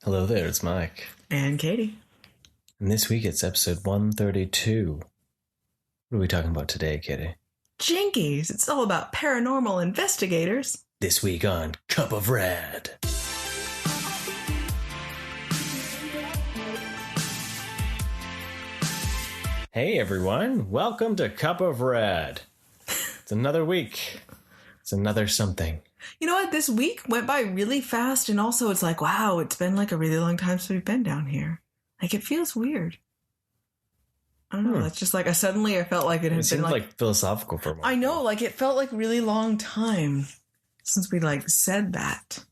Hello there, it's Mike. And Katie. And this week it's episode 132. What are we talking about today, Katie? Jinkies. It's all about paranormal investigators. This week on Cup of Rad. Hey everyone, welcome to Cup of Rad. It's another week. It's another something. You know what? This week went by really fast, and also it's like, wow, it's been like a really long time since we've been down here. Like, it feels weird. I don't know. It's just like, I felt like it had It seemed been like philosophical for a moment. I know, like it felt like a really long time since we like said that.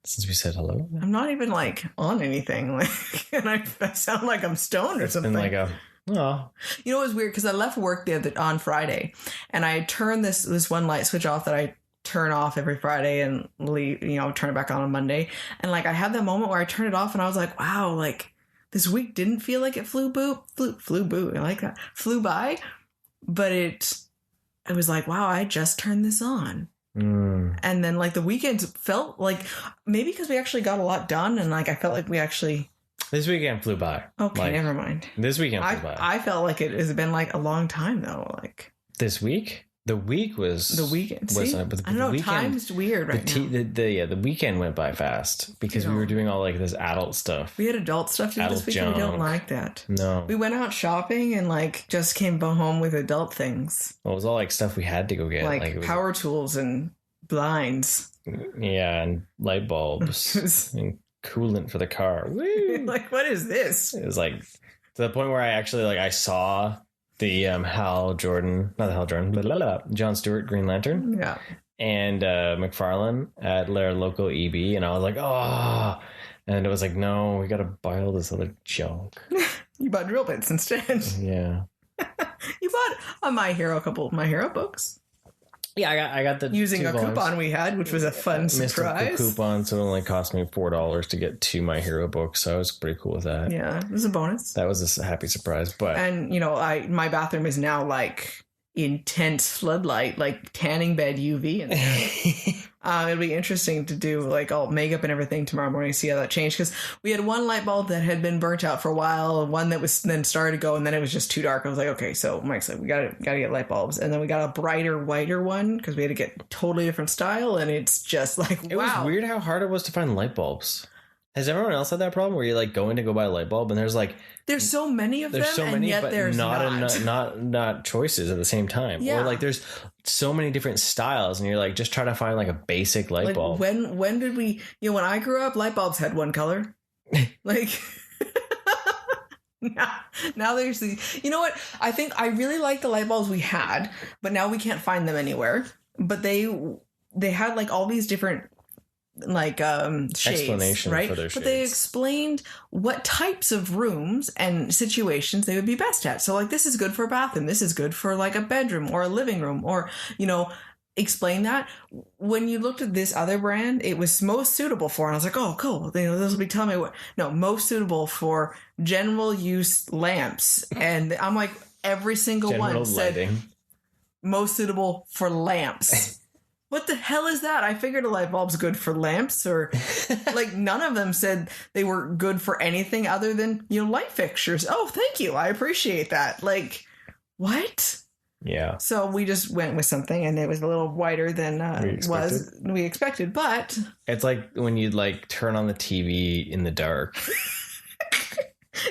Since we said hello? I'm not even like on anything, like, and I sound like I'm stoned or something. And like oh. You know, it was weird because I left work on Friday, and I turned this one light switch off that I turn off every Friday and leave, turn it back on Monday. And like, I had that moment where I turned it off and I was like, wow, like this week didn't feel like it flew I like that. Flew by, but it was like, wow, I just turned this on. And then like the weekends felt like, maybe because we actually got a lot done, and like I felt like we actually... This weekend flew by. Okay, like, never mind. This weekend flew by. I felt like it has been like a long time though. Like this week? The week was... The weekend. Was, See? I don't know, weekend, time's weird right now. The weekend went by fast because we were doing all like this adult stuff. We had adult stuff to do this week, and we don't like that. No. We went out shopping and like just came home with adult things. Well, it was all like stuff we had to go get. Like power tools and blinds. Yeah, and light bulbs and coolant for the car. Woo! Like, what is this? It was like to the point where I actually I saw the John Stewart Green Lantern. Yeah. And McFarlane at their local EB, and I was like, oh, and it was like, no, we gotta buy all this other junk. You bought drill bits instead. Yeah. You bought a couple of My Hero books. Yeah, I got the using a coupon we had, which was a fun surprise. Coupon, so it only cost me $4 to get 2 My Hero books, so I was pretty cool with that. Yeah, it was a bonus. That was a happy surprise, but my bathroom is now like intense floodlight, like tanning bed UV in there. It'll be interesting to do like all makeup and everything tomorrow morning, see how that changed, because we had one light bulb that had been burnt out for a while, one that was then started to go, and then it was just too dark. I was like, okay, so Mike said we gotta get light bulbs, and then we got a brighter, whiter one because we had to get totally different style, and it's just like, wow. It was weird how hard it was to find light bulbs. Has everyone else had that problem where you're like going to go buy a light bulb and there's so many of them, and yet but there's not choices at the same time. Yeah. Or like there's so many different styles and you're like just trying to find like a basic light bulb. When did we, when I grew up, light bulbs had one color. Like now there's these, you know what? I think I really like the light bulbs we had, but now we can't find them anywhere. But they had like all these different shades, explanation right? For their but shades. They explained what types of rooms and situations they would be best at. So like, this is good for a bathroom, this is good for like a bedroom or a living room, or explain that. When you looked at this other brand, it was most suitable for, and I was like, oh cool, this will be telling me what. No, most suitable for general use lamps, and I'm like, every single one said lighting. Most suitable for lamps. What the hell is that? I figured a light bulb's good for lamps, or like none of them said they were good for anything other than, light fixtures. Oh, thank you. I appreciate that. Like, what? Yeah. So we just went with something, and it was a little whiter than we expected, but it's like when you turn on the TV in the dark.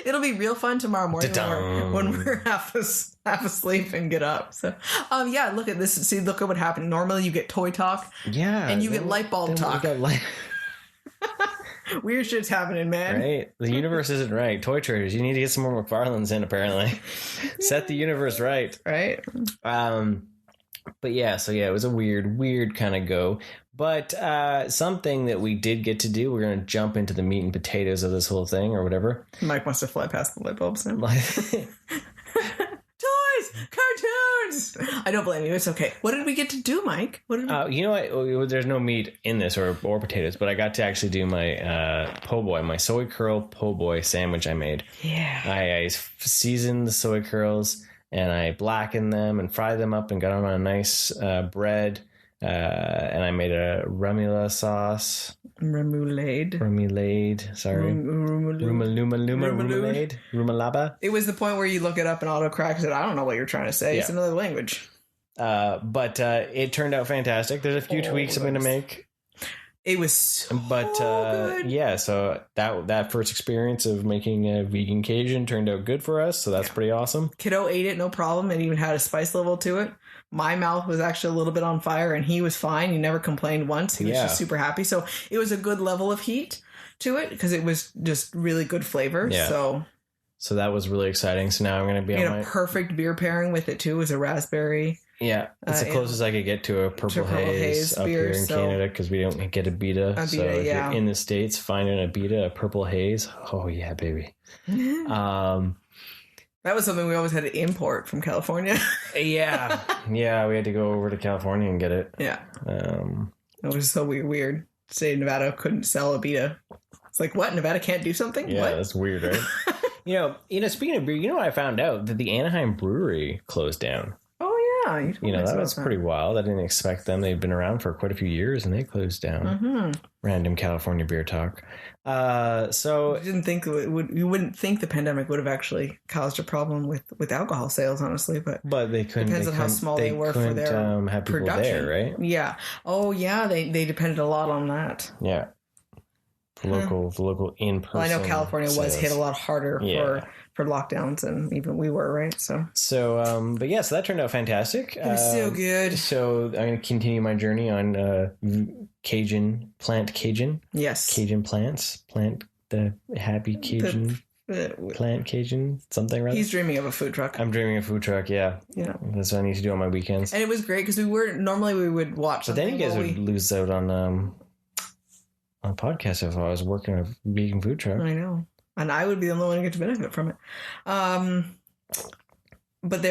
It'll be real fun tomorrow morning when we're half asleep and get up. So, look at this. See, look at what happened. Normally you get toy talk. Yeah. And you get light bulb talk. Weird shit's happening, man. Right. The universe isn't right. Toy traders, you need to get some more McFarlanes in, apparently. Set the universe right. Right. But yeah, it was a weird kind of go. But something that we did get to do, we're going to jump into the meat and potatoes of this whole thing or whatever. Mike wants to fly past the light bulbs now. Toys! Cartoons! I don't blame you. It's okay. What did we get to do, Mike? You know what? There's no meat in this or potatoes, but I got to actually do my po' boy, my soy curl po' boy sandwich I made. Yeah. I seasoned the soy curls and I blackened them and fried them up and got them on a nice bread. And I made a rumula sauce. Remoulade. Sorry. Rumalaba. It was the point where you look it up and autocorrect and said, I don't know what you're trying to say. Yeah. It's another language. But it turned out fantastic. There's a few tweaks I'm going to make. It was so good. Yeah, so that first experience of making a vegan Cajun turned out good for us, so that's pretty awesome. Kiddo ate it, no problem. It even had a spice level to it. My mouth was actually a little bit on fire, and he was fine. He never complained once. He was just super happy. So it was a good level of heat to it because it was just really good flavor. Yeah. So that was really exciting. So now I'm going to be on a perfect beer pairing with it too. It was a raspberry. Yeah, it's the closest I could get to a purple haze up beer, here in Canada because we don't get a beta. So if you're in the States, finding a beta, a purple haze, oh yeah, baby. That was something we always had to import from California. Yeah, we had to go over to California and get it. Yeah. It was so weird. State of Nevada couldn't sell a beta. It's like, what? Nevada can't do something? Yeah, what? That's weird, right? Speaking of beer, what I found out? That the Anaheim Brewery closed down. Oh, yeah. That was pretty wild. I didn't expect them. They've been around for quite a few years, and they closed down. Mm-hmm. Random California beer talk. So you wouldn't think the pandemic would have actually caused a problem with alcohol sales, honestly, but they couldn't. Depends on how small they were for their have people production. There, right? Yeah. Oh, yeah. They depended a lot on that. Yeah. The local in-person. Well, I know California was hit a lot harder for lockdowns, and even we were, right? So that turned out fantastic. It was so good. So I'm going to continue my journey on plant Cajun. Yes. Cajun plants. Plant the happy Cajun. Plant Cajun, something right? He's dreaming of a food truck. I'm dreaming of a food truck, yeah. Yeah. That's what I need to do on my weekends. And it was great because we would watch. But then you guys would lose out on podcast if I was working a vegan food truck. I know. And I would be the only one who get to benefit from it. But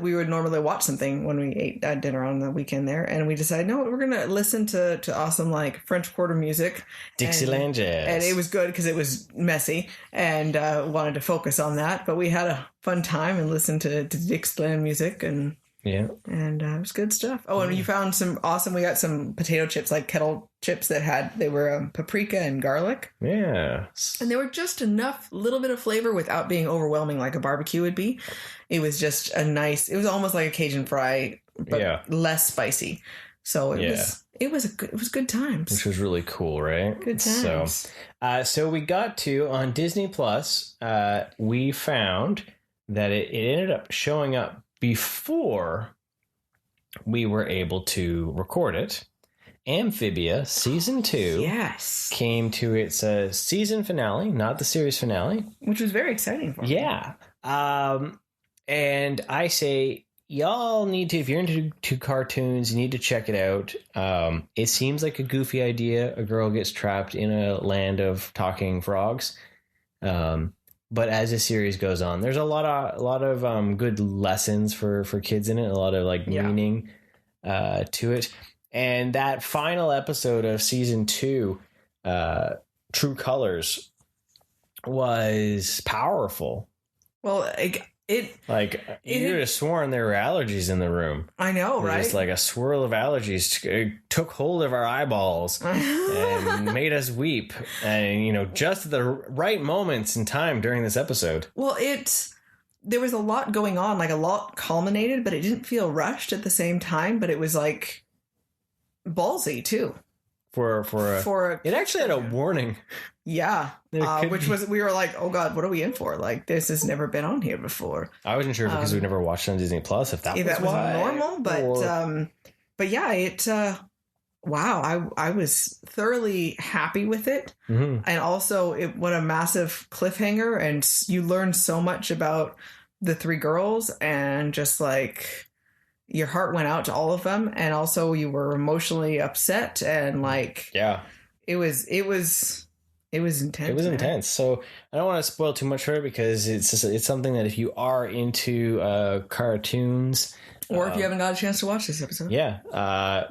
we would normally watch something when we ate at dinner on the weekend there, and we decided, no, we're going to listen to awesome like French Quarter music. Dixieland jazz. And it was good because it was messy and wanted to focus on that. But we had a fun time and listened to Dixieland music and... Yeah. And it was good stuff. Oh, and you found some awesome, we got some potato chips, like kettle chips they were paprika and garlic. Yeah. And they were just enough, little bit of flavor without being overwhelming like a barbecue would be. It was just it was almost like a Cajun fry, but less spicy. So it was good times. Which was really cool, right? Good times. So we got to, on Disney Plus, we found that it ended up showing up before we were able to record it. Amphibia season 2 came to its season finale, not the series finale, which was very exciting for me. Yeah. And I say y'all need to, if you're into cartoons, you need to check it out. It seems like a goofy idea. A girl gets trapped in a land of talking frogs. But as the series goes on, there's a lot of good lessons for kids in it, a lot of meaning to it. And that final episode of season 2, True Colors, was powerful. Well, you would have sworn there were allergies in the room. I know, right? Just like a swirl of allergies took hold of our eyeballs and made us weep. And, just at the right moments in time during this episode. Well, there was a lot going on, like a lot culminated, but it didn't feel rushed at the same time. But it was like ballsy too. It actually had a warning. Yeah, which was, we were like, oh God, what are we in for? Like, this has never been on here before. I wasn't sure because we've never watched it on Disney Plus if that was normal, but yeah, wow, I was thoroughly happy with it. Mm-hmm. And also it went a massive cliffhanger, and you learned so much about the 3 girls, and just like your heart went out to all of them, and also you were emotionally upset, and it was intense. It was intense. So I don't want to spoil too much for it because it's something that if you are into cartoons, or if you haven't got a chance to watch this episode,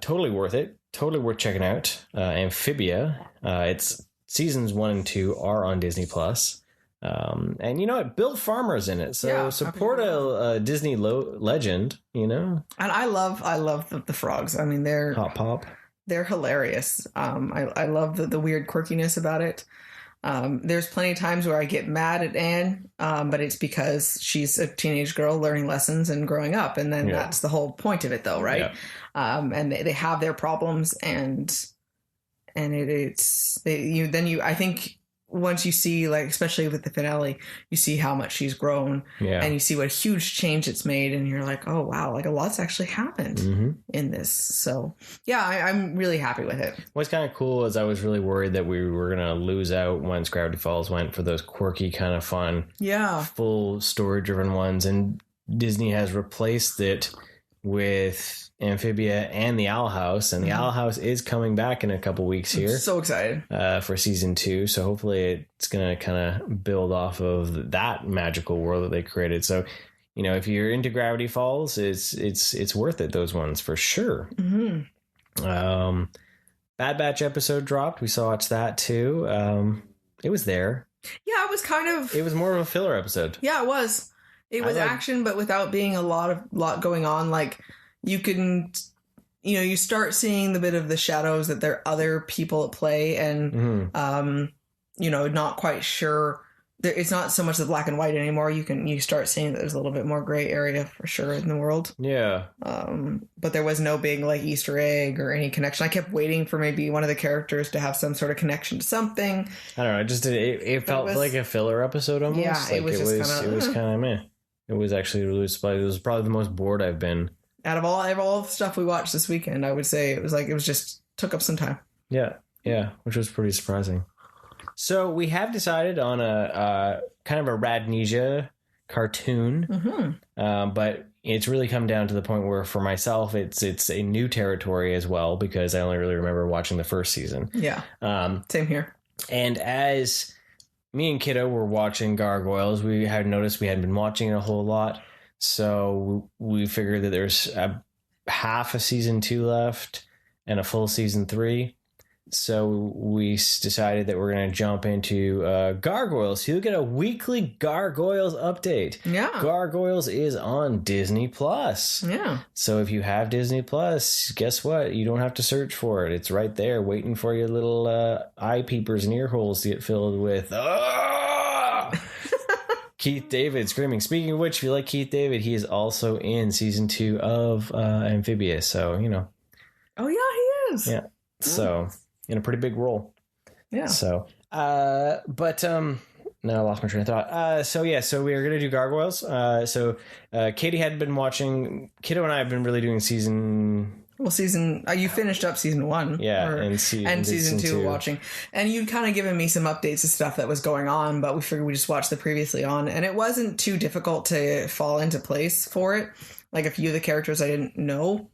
totally worth it. Totally worth checking out. Amphibia. It's seasons 1 and 2 are on Disney Plus. And you know what? Bill Farmer's in it, so support a Disney legend. You know, and I love the frogs. I mean, they're Hop Pop. They're hilarious. I love the weird quirkiness about it. There's plenty of times where I get mad at Anne, but it's because she's a teenage girl learning lessons and growing up, and then that's the whole point of it, though, right? Yeah. And they have their problems, and I think once you see, like, especially with the finale, you see how much she's grown, and you see what a huge change it's made, and you're like, oh wow, like a lot's actually happened in this. So yeah, I'm really happy with it. What's kind of cool is I was really worried that we were gonna lose out once Gravity Falls went for those quirky kind of fun, full story driven ones, and Disney has replaced it with Amphibia and the Owl House, and the Owl House is coming back in a couple weeks here. I'm so excited for season 2. So hopefully it's gonna kind of build off of that magical world that they created. So, you know, if you're into Gravity Falls, it's worth it. Those ones for sure. Bad Batch episode dropped. We saw that too. It was there. Yeah, it was more of a filler episode. Yeah, it was. It was action, but without being a lot going on. Like, you can, you know, you start seeing the bit of the shadows that there are other people at play, and you know, not quite sure. It's not so much the black and white anymore. You start seeing that there's a little bit more gray area for sure in the world. Yeah. But there was no big like Easter egg or any connection. I kept waiting for maybe one of the characters to have some sort of connection to something. I don't know. It felt like a filler episode almost. Yeah, like it was kind of meh. It was probably the most bored I've been. Out of all the stuff we watched this weekend, I would say it was just took up some time. Yeah, which was pretty surprising. So we have decided on a kind of a RADnesia cartoon, but it's really come down to the point where for myself it's a new territory as well, because I only really remember watching the first season. Yeah, same here. And as me and Kiddo were watching Gargoyles, we had noticed we hadn't been watching it a whole lot. So we figured that there's half a season 2 left and a full season 3. So we decided that we're going to jump into Gargoyles. So you'll get a weekly Gargoyles update. Yeah. Gargoyles is on Disney Plus. Yeah. So if you have Disney Plus, guess what? You don't have to search for it. It's right there waiting for your little eye peepers and ear holes to get filled with. Keith David screaming. Speaking of which, if you like Keith David, he is also in season 2 of Amphibia. So, you know. Oh, yeah, he is. Yeah. So, in a pretty big role. Yeah. So, now I lost my train of thought. So we are going to do Gargoyles. Katie had been watching. Kiddo and I have been really doing season. Well, you finished up season 1. Yeah, and season 2 watching. And you'd kind of given me some updates of stuff that was going on, but we figured we just watched the previously on. And it wasn't too difficult to fall into place for it. Like a few of the characters I didn't know,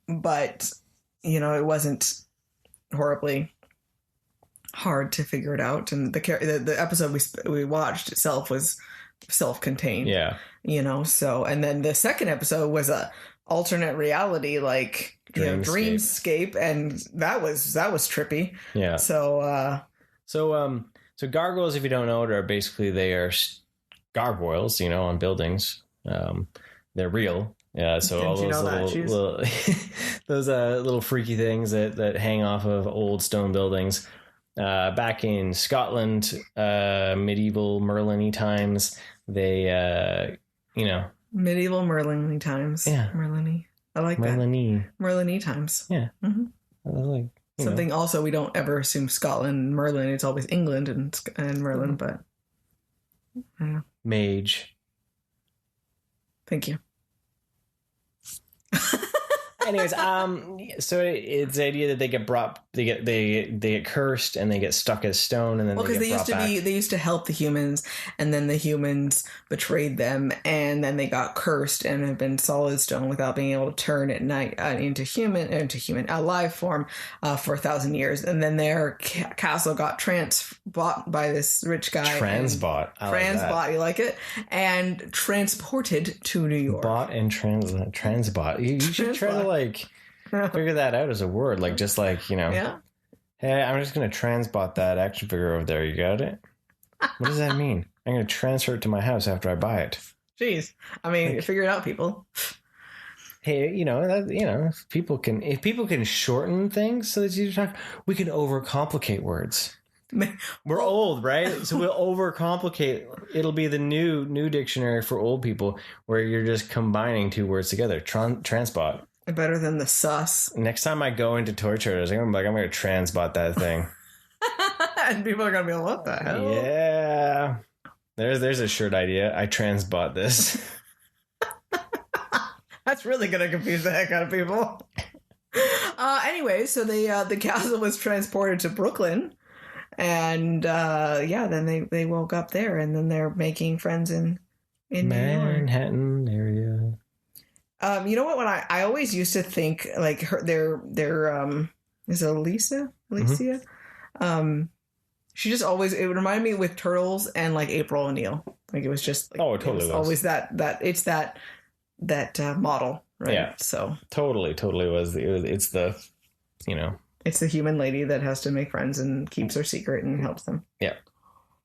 but, you know, it wasn't horribly hard to figure it out. And the episode we watched itself was self-contained. Yeah. You know, so, and then the second episode was a alternate reality, like dreamscape, and that was trippy. Yeah. So Gargoyles, if you don't know it, are basically they are gargoyles, you know, on buildings. They're real. Yeah. So all those little those little freaky things that hang off of old stone buildings. Back in Scotland, medieval Merlin-y times, they medieval Merlin-y times. Yeah. Merlin-y. I like Merlin-y. That. Merlin-y times. Yeah. Mm-hmm. I like, something know. Also, we don't ever assume Scotland, Merlin. It's always England and Merlin, but. Yeah. Mage. Thank you. Anyways, so it's the idea that they get cursed and they get stuck as stone, and then because they used to help the humans, and then the humans betrayed them, and then they got cursed and have been solid stone without being able to turn at night into human live form for 1,000 years, and then their castle got transbought by this rich guy. Transbought, you like it? And transported to New York. Bought and transbought. You should try to figure that out as a word, you know. Yeah. Hey, I'm just gonna transbot that action figure over there. You got it? What does that mean? I'm going to transfer it to my house after I buy it. Jeez. I mean, figure it out, people. Hey, if people can shorten things so that you talk, we can overcomplicate words. We're old, right? So we'll overcomplicate. It'll be the new dictionary for old people where you're just combining two words together. Transbot. Better than the sus. Next time I go into toy traders, I'm going to transbot that thing. And people are going to be like, what the hell? Yeah. There's a shirt idea. I transbot this. That's really going to confuse the heck out of people. Anyway, so the castle was transported to Brooklyn. And then they woke up there, and then they're making friends in Manhattan area. You know what? When I always used to think like their is it Alicia? She just always, it would remind me with Turtles and like April O'Neil. Like it was just like, oh, it totally was. Always that it's that model, right? Yeah. So totally was. It's the it's the human lady that has to make friends and keeps her secret and helps them. Yeah,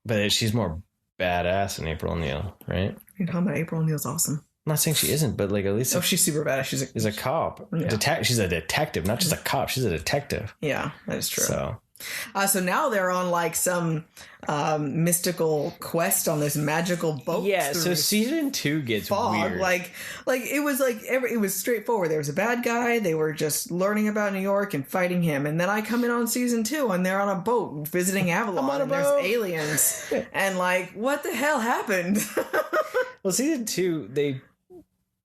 but she's more badass than April O'Neil, right? You're talking about April O'Neil's awesome. I'm not saying she isn't, but like at least she's super badass. She's a cop. Yeah. She's a detective, not just a cop. She's a detective. Yeah, that is true. So now they're on like some mystical quest on this magical boat. Yeah, so season 2 gets fog. Weird. Like it was like it was straightforward. There was a bad guy. They were just learning about New York and fighting him. And then I come in on season 2 and they're on a boat visiting Avalon. And there's aliens. And like, what the hell happened? Well, season 2, they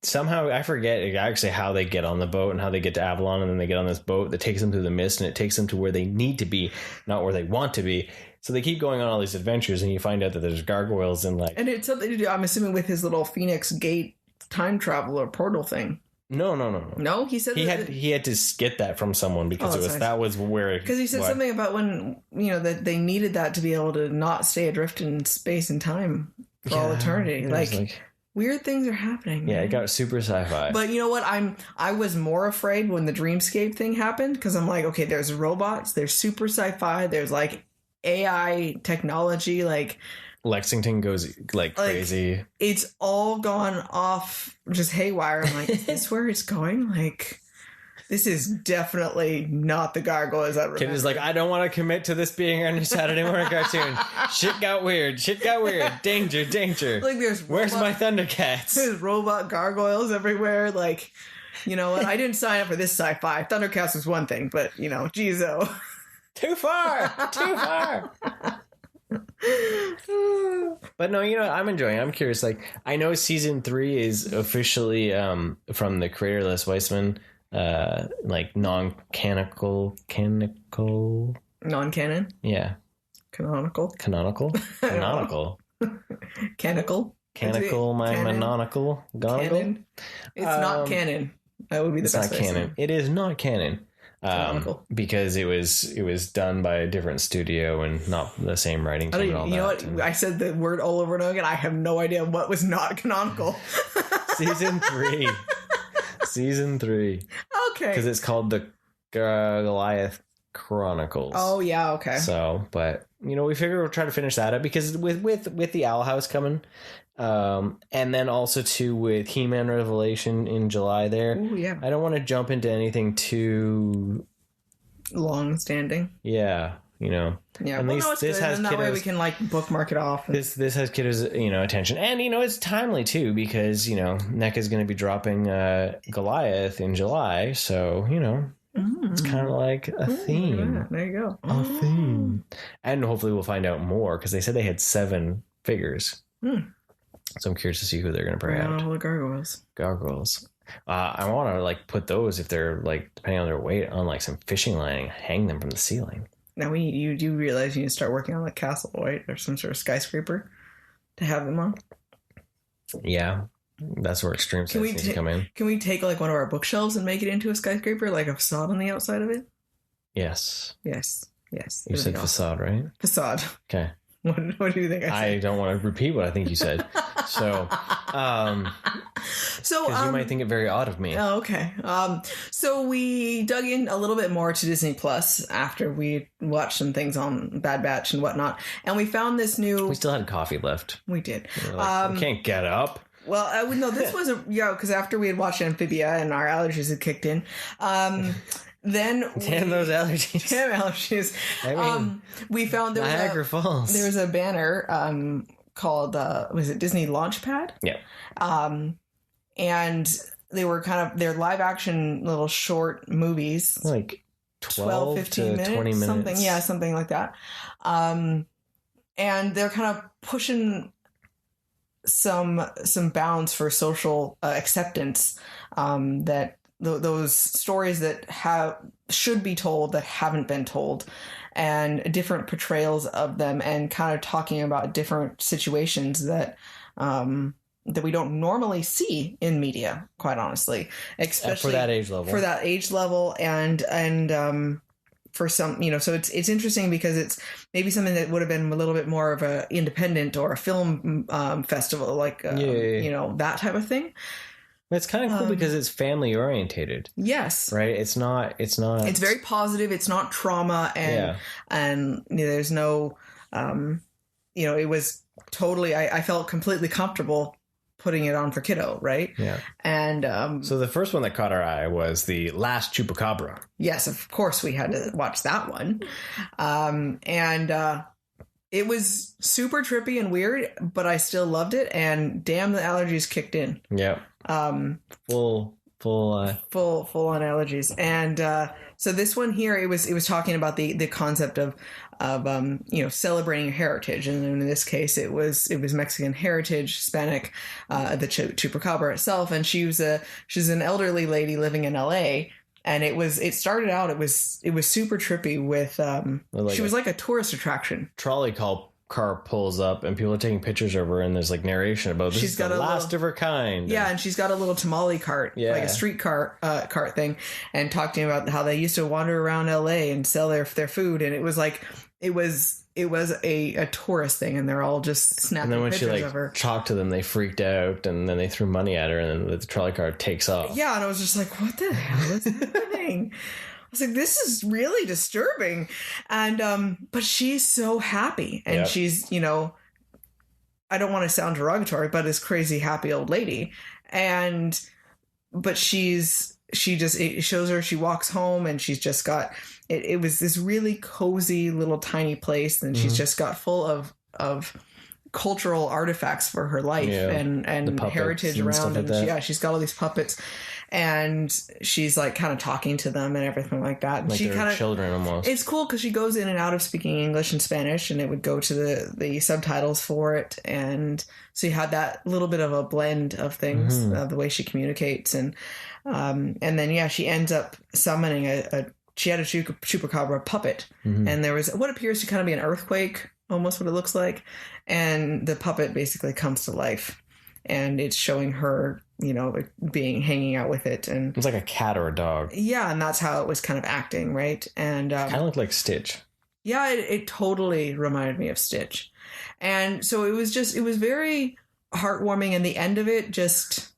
somehow, I forget actually how they get on the boat and how they get to Avalon, and then they get on this boat that takes them through the mist, and it takes them to where they need to be, not where they want to be. So they keep going on all these adventures, and you find out that there's gargoyles and like... And it's something to do, I'm assuming, with his little Phoenix Gate time travel or portal thing. No. No, he said he had to get that from someone because that was where... Because he said something about when, that they needed that to be able to not stay adrift in space and time for all eternity. Like weird things are happening. Yeah, it got super sci-fi. But you know what? I was more afraid when the dreamscape thing happened, because I'm like, okay, there's robots, there's super sci-fi, there's like AI technology, like Lexington goes like crazy. It's all gone off just haywire. I'm like, is this where it's going? Like, this is definitely not the Gargoyles I remember. Kid is like, I don't want to commit to this being a Saturday morning cartoon. Shit got weird. Danger. Like, where's my Thundercats? There's robot gargoyles everywhere. Like, you know what? I didn't sign up for this sci-fi. Thundercats was one thing, but geez, oh. Too far. But no, I'm enjoying it. I'm curious. Like, I know season 3 is officially from the creator Les Weissman. Like non-canonical. Non-canon? Yeah. Canonical. Canonical. Canonical, my mononical. Canon. It's not canon. That would be the best. It's not canon. It is not canon. Because it was done by a different studio and not the same writing team. You know what? I said the word all over and over again. I have no idea what was not canonical. Season 3. Season 3. Okay. Because it's called the Goliath Chronicles. Oh yeah. Okay. So, but we figure we'll try to finish that up because with the Owl House coming, and then also too with He-Man Revelation in July there. Ooh, yeah. I don't want to jump into anything too long standing. Yeah. Yeah. At least this has that way we can like bookmark it off. This has kiddos attention, and it's timely too because NECA is going to be dropping Goliath in July, so it's kind of like a theme. There you go. A theme, and hopefully we'll find out more because they said they had 7 figures. So I'm curious to see who they're going to bring out. All the gargoyles. I want to like put those, if they're like depending on their weight, on like some fishing line and hang them from the ceiling. Now you do realize you need to start working on the castle, right? Or some sort of skyscraper to have them on. Yeah, that's where extreme sense needs to come in. Can we take like one of our bookshelves and make it into a skyscraper, like a facade on the outside of it? Yes. You said facade, right? Facade. Okay. What do you think I said? I don't want to repeat what I think you said. So, So because you might think it very odd of me. Oh, okay. So we dug in a little bit more to Disney Plus after we watched some things on Bad Batch and whatnot, and we found this new. We still had coffee left. We did. We can't get up. Well, no, this wasn't. Yeah, because after we had watched Amphibia and our allergies had kicked in. Then those allergies. Damn allergies. I mean, we found Niagara Falls. There was a banner called was it Disney Launchpad? Yeah. And they were they're live action little short movies, like 12 15 minutes, 20 minutes, something like that. And they're kind of pushing some bounds for social acceptance, that those stories that should be told that haven't been told, and different portrayals of them, and kind of talking about different situations that we don't normally see in media, quite honestly, especially for that age level. And for some, so it's interesting because it's maybe something that would have been a little bit more of a independent or a film festival, like that type of thing. It's kind of cool because it's family orientated. Yes. Right. It's not. It's very positive. It's not trauma, and there's no, it was totally. I felt completely comfortable putting it on for kiddo, right? Yeah. And so the first one that caught our eye was the Last Chupacabra. Yes, of course we had to watch that one, and it was super trippy and weird, but I still loved it. And damn, the allergies kicked in. Yeah. Full on allergies. And so this one here, it was talking about the concept of celebrating heritage, and in this case it was Mexican heritage, Hispanic, the Chupacabra itself, and she's an elderly lady living in LA. And it started out, it was super trippy with she was like a tourist attraction. Trolley car pulls up and people are taking pictures of her, and there's like narration about this is the last of her kind. Yeah, and she's got a little tamale cart, like a street cart thing, and talking about how they used to wander around LA and sell their food, and it was a tourist thing, and they're all just snapping pictures of her. And then when she talked to them, they freaked out, and then they threw money at her, and then the trolley car takes off. Yeah, and I was just like, what the hell is happening? I was like, this is really disturbing. And but she's so happy, and she's, I don't want to sound derogatory, but this crazy happy old lady. But it shows her, she walks home, and she's just got it was this really cozy little tiny place, and she's just got full of cultural artifacts for her life, and heritage around, and she's got all these puppets, and she's like kind of talking to them and everything like that. And like she kind of children almost. It's cool because she goes in and out of speaking English and Spanish, and it would go to the subtitles for it, and so you had that little bit of a blend of things, the way she communicates, and then she ends up summoning she had a Chupacabra puppet, and there was what appears to kind of be an earthquake, almost what it looks like, and the puppet basically comes to life, and it's showing her, hanging out with it, and it's like a cat or a dog. Yeah, and that's how it was kind of acting, right? And kind of looked like Stitch. Yeah, it totally reminded me of Stitch, and so it was very heartwarming, and the end of it just.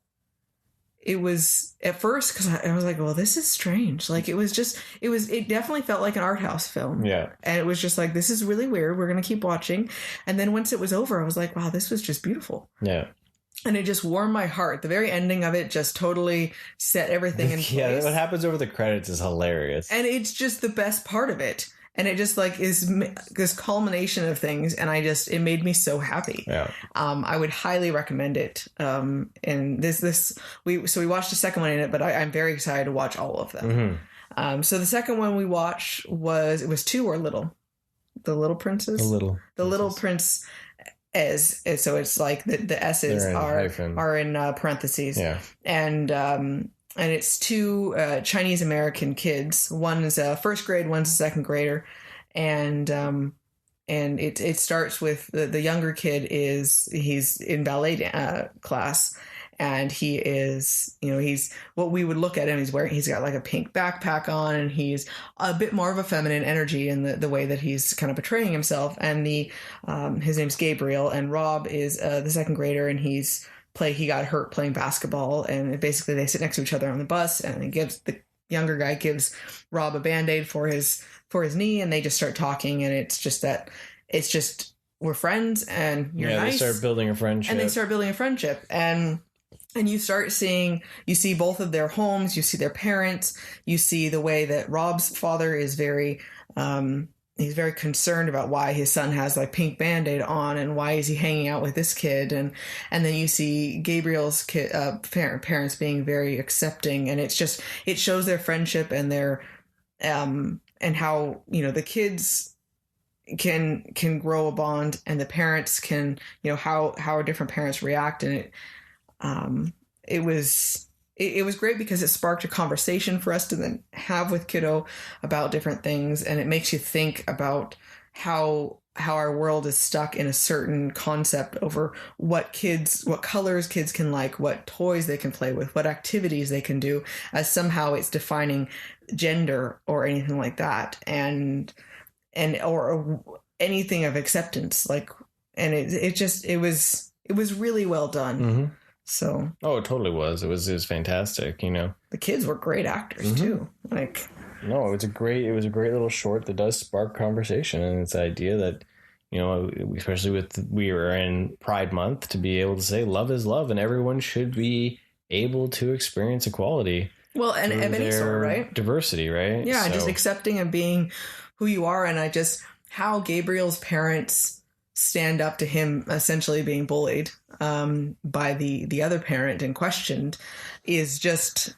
It was at first because I was like, well, this is strange. Like it definitely felt like an art house film. Yeah. And it was just like, this is really weird. We're going to keep watching. And then once it was over, I was like, wow, this was just beautiful. Yeah. And it just warmed my heart. The very ending of it just totally set everything in place. Yeah. What happens over the credits is hilarious. And it's just the best part of it. And it just like is this culmination of things, and it made me so happy. Yeah. I would highly recommend it. And we watched the second one in it, but I'm very excited to watch all of them. Mm-hmm. So the second one we watched was two or little, the Little Princes, the Little Prince. So it's like the S's are in parentheses. Yeah. And it's two Chinese American kids. One's a first grade, one's a second grader, and it starts with the younger kid he's in ballet class, and he's what we would look at him. He's got like a pink backpack on, and he's a bit more of a feminine energy in the way that he's kind of portraying himself. And his name's Gabriel, and Rob is the second grader, and he's he got hurt playing basketball, and basically they sit next to each other on the bus, and the younger guy gives Rob a Band-Aid for his knee, and they just start talking, and it's just we're friends, and you're nice. They start building a friendship. And you see both of their homes, you see their parents, you see the way that Rob's father is very, he's very concerned about why his son has like pink Band-Aid on, and why is he hanging out with this kid. And then you see Gabriel's parents being very accepting, and it shows their friendship and their, and how, the kids can grow a bond, and the parents can, how different parents react. And it was great because it sparked a conversation for us to then have with kiddo about different things, and it makes you think about how our world is stuck in a certain concept over what colors kids can like, what toys they can play with, what activities they can do, as somehow it's defining gender or anything like that, and or anything of acceptance, like, and it was really well done. Mm-hmm. So, it totally was. It was fantastic. The kids were great actors too. Like, no, it was a great little short that does spark conversation, and it's the idea that, especially we were in Pride Month, to be able to say love is love, and everyone should be able to experience equality. Well, and of any sort, right? Diversity, right? Yeah, just accepting and being who you are, and how Gabriel's parents stand up to him essentially being bullied by the other parent and questioned is just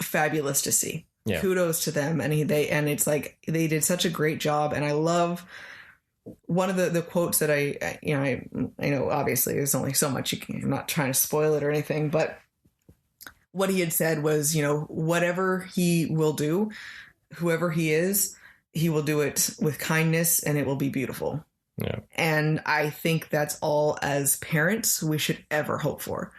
fabulous to see. Yeah. Kudos to them, and it's like they did such a great job. And I love one of the quotes that I know obviously there's only so much I'm not trying to spoil it or anything, but what he had said was, whatever he will do, whoever he is, he will do it with kindness, and it will be beautiful. Yeah. And I think that's all as parents we should ever hope for,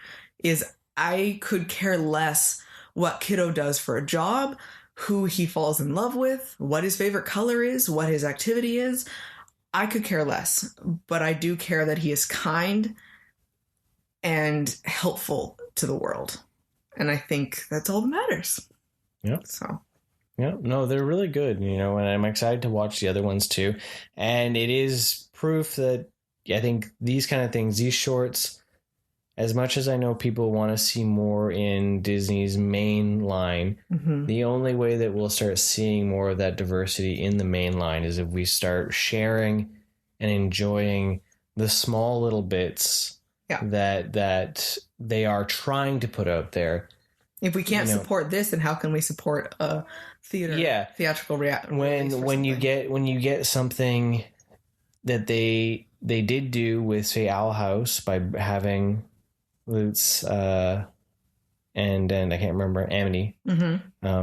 is I could care less what kiddo does for a job, who he falls in love with, what his favorite color is, what his activity is. I could care less, but I do care that he is kind and helpful to the world. And I think that's all that matters. Yeah. So. Yeah, no, they're really good, and I'm excited to watch the other ones too. And it is proof that I think these kind of things, these shorts, as much as I know people want to see more in Disney's main line, the only way that we'll start seeing more of that diversity in the main line is if we start sharing and enjoying the small little bits that they are trying to put out there. If we can't support this, then how can we support a theatrical reaction? When you get something that they did do with, say, Owl House, by having Lutz and I can't remember, Amity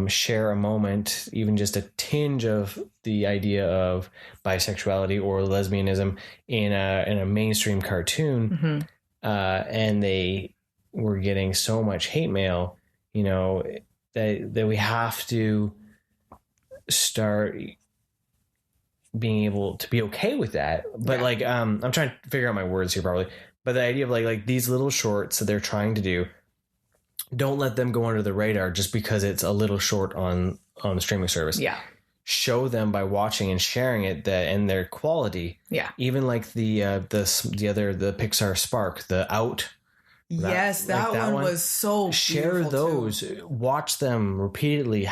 share a moment, even just a tinge of the idea of bisexuality or lesbianism in a mainstream cartoon, and they were getting so much hate mail. That we have to start being able to be okay with that. But I'm trying to figure out my words here probably. But the idea of like these little shorts that they're trying to do, don't let them go under the radar just because it's a little short on the streaming service. Yeah. Show them by watching and sharing it and their quality. Yeah. Even like the Pixar Spark, the Out. Yes, that one was so share those too. Watch them repeatedly,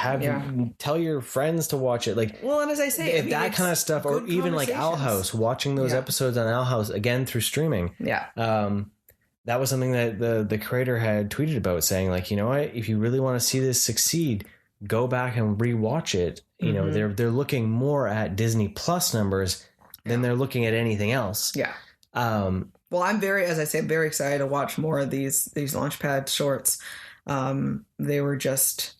tell your friends to watch it, and as I say, that kind of stuff, or even like Owl House, watching those episodes on Owl House again through streaming. That was something that the creator had tweeted about, saying like, you know what, if you really want to see this succeed, go back and rewatch it. They're looking more at Disney Plus numbers than they're looking at anything else. Well, I'm very excited to watch more of these Launchpad shorts. They were just,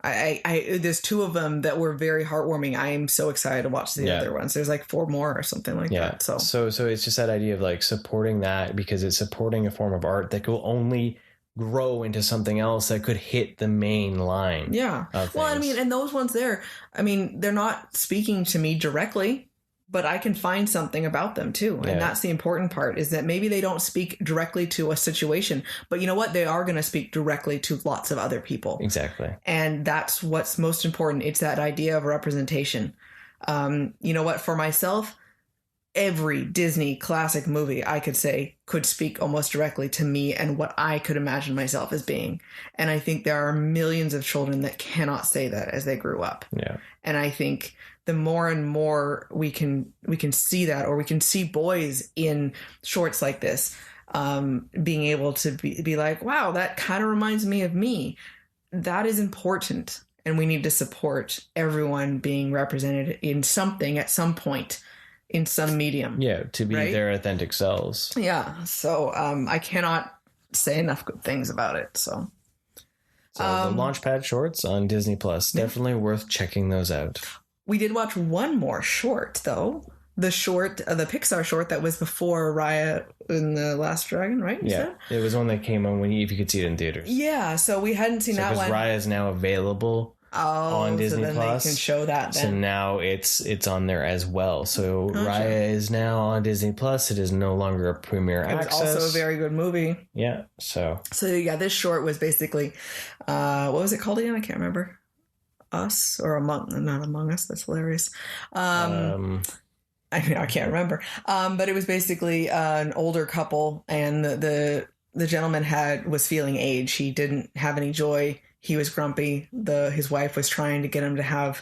there's two of them that were very heartwarming. I am so excited to watch the other ones. There's like 4 more or something like that. So it's just that idea of like supporting that, because it's supporting a form of art that will only grow into something else that could hit the main line. Yeah. Well, I mean, and those ones there, I mean, they're not speaking to me directly. but I can find something about them too. Yeah. And that's the important part, is that maybe they don't speak directly to a situation, but you know what? They are going to speak directly to lots of other people. Exactly. And that's what's most important. It's that idea of representation. You know what? For myself, every Disney classic movie, I could say, could speak almost directly to me and what I could imagine myself as being. And I think there are millions of children that cannot say that as they grew up. Yeah. And I think the more and more we can see that, or we can see boys in shorts like this, being able to be like, wow, that kind of reminds me of me. That is important. And we need to support everyone being represented in something at some point, in some medium. Yeah, to be right? their authentic selves. Yeah. So I cannot say enough good things about it. So the Launchpad shorts on Disney Plus, definitely worth checking those out. We did watch one more short, though. The Pixar short that was before Raya and the Last Dragon, right? Yeah, it was one that came on if you could see it in theaters. Yeah, so we hadn't seen that one. Because Raya is now available on Disney then Plus. They can show that then. So now it's on there as well. So Raya is now on Disney Plus. It is no longer a premiere access. It's also a very good movie. Yeah, so yeah, this short was basically, what was it called again? I can't remember. Us or not Among Us. That's hilarious. I can't remember. But it was basically an older couple, and the gentleman was feeling age. He didn't have any joy. He was grumpy. His wife was trying to get him to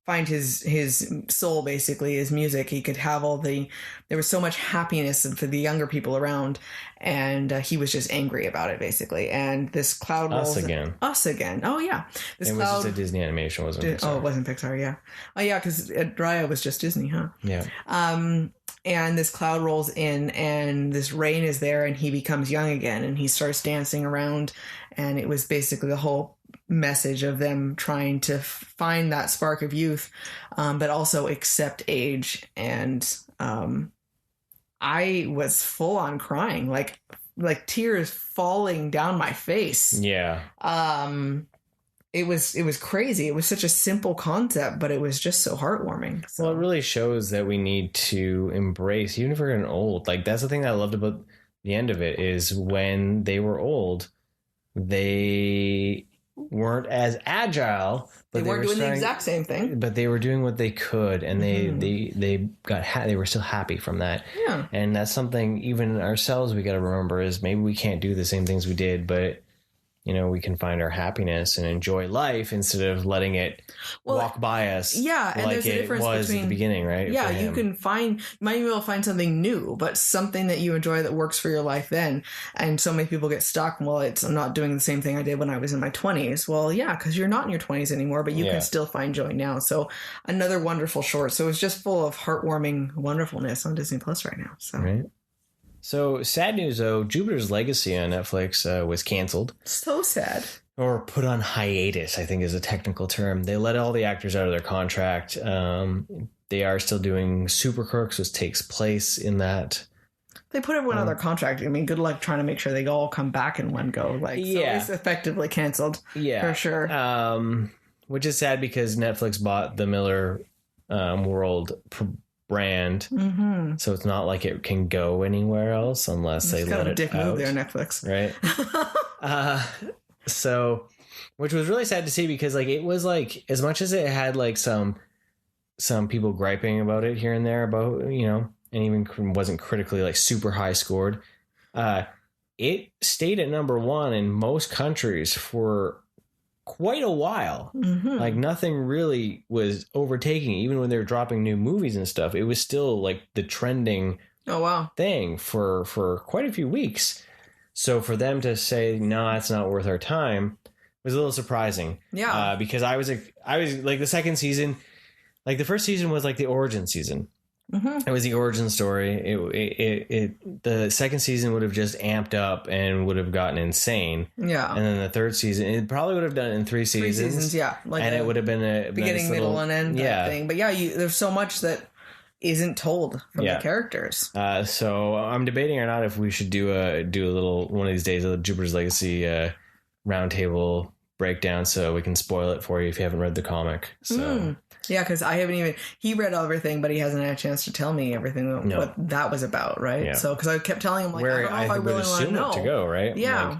find his soul, basically, his music. He could have there was so much happiness for the younger people around, and he was just angry about it, basically. And this cloud rolls. Us again. Oh, yeah. It was just a Disney animation, wasn't Pixar. Oh, it wasn't Pixar, yeah. Oh, yeah, because Raya was just Disney, huh? Yeah. And this cloud rolls in, and this rain is there, and he becomes young again, and he starts dancing around. And it was basically the whole message of them trying to find that spark of youth, but also accept age. And I was full on crying, like tears falling down my face. Yeah. It was crazy. It was such a simple concept, but it was just so heartwarming. So. Well, it really shows that we need to embrace, even if we're getting old. Like, that's the thing that I loved about the end of it, is when they were old, they weren't as agile, but they weren't doing the exact same thing, but they were doing what they could, and they were still happy from that. Yeah. And that's something even ourselves we got to remember, is maybe we can't do the same things we did, but we can find our happiness and enjoy life instead of letting it walk by us. Yeah, and like there's a difference between at the beginning, right? Yeah, you might be able to find something new, but something that you enjoy that works for your life then. And so many people get stuck. Well, I'm not doing the same thing I did when I was in my 20s. Well, yeah, because you're not in your 20s anymore, but you can still find joy now. So another wonderful short. So it's just full of heartwarming wonderfulness on Disney Plus right now. So. Right. So, sad news, though, Jupiter's Legacy on Netflix was canceled. So sad. Or put on hiatus, I think is a technical term. They let all the actors out of their contract. They are still doing Super Crooks, which takes place in that. They put everyone on their contract. I mean, good luck trying to make sure they all come back in one go. So it's effectively canceled. Yeah. For sure. Which is sad because Netflix bought the Miller World brand, so it's not like it can go anywhere else unless they let it dick out. Move there, Netflix, right? So, which was really sad to see, because it was as much as it had some people griping about it here and there about and even wasn't critically super high scored. It stayed at number one in most countries for quite a while. Nothing really was overtaking, even when they were dropping new movies and stuff. It was still the trending thing for quite a few weeks. So for them to say no, it's not worth our time was a little surprising. Yeah. Because I was the second season, the first season was the origin season. It was the origin story. The second season would have just amped up and would have gotten insane. Yeah. And then the third season, it probably would have done it in three seasons. Yeah. And it would have been a beginning, nice middle, and end thing. But yeah, there's so much that isn't told from the characters. So I'm debating or not if we should do a little one of these days of the Jupiter's Legacy roundtable breakdown, so we can spoil it for you if you haven't read the comic. So Yeah, because I haven't even... He read everything, but he hasn't had a chance to tell me everything what that was about, right? Yeah. So, because I kept telling him, like, I don't know if I really want to know. To go, right? Yeah.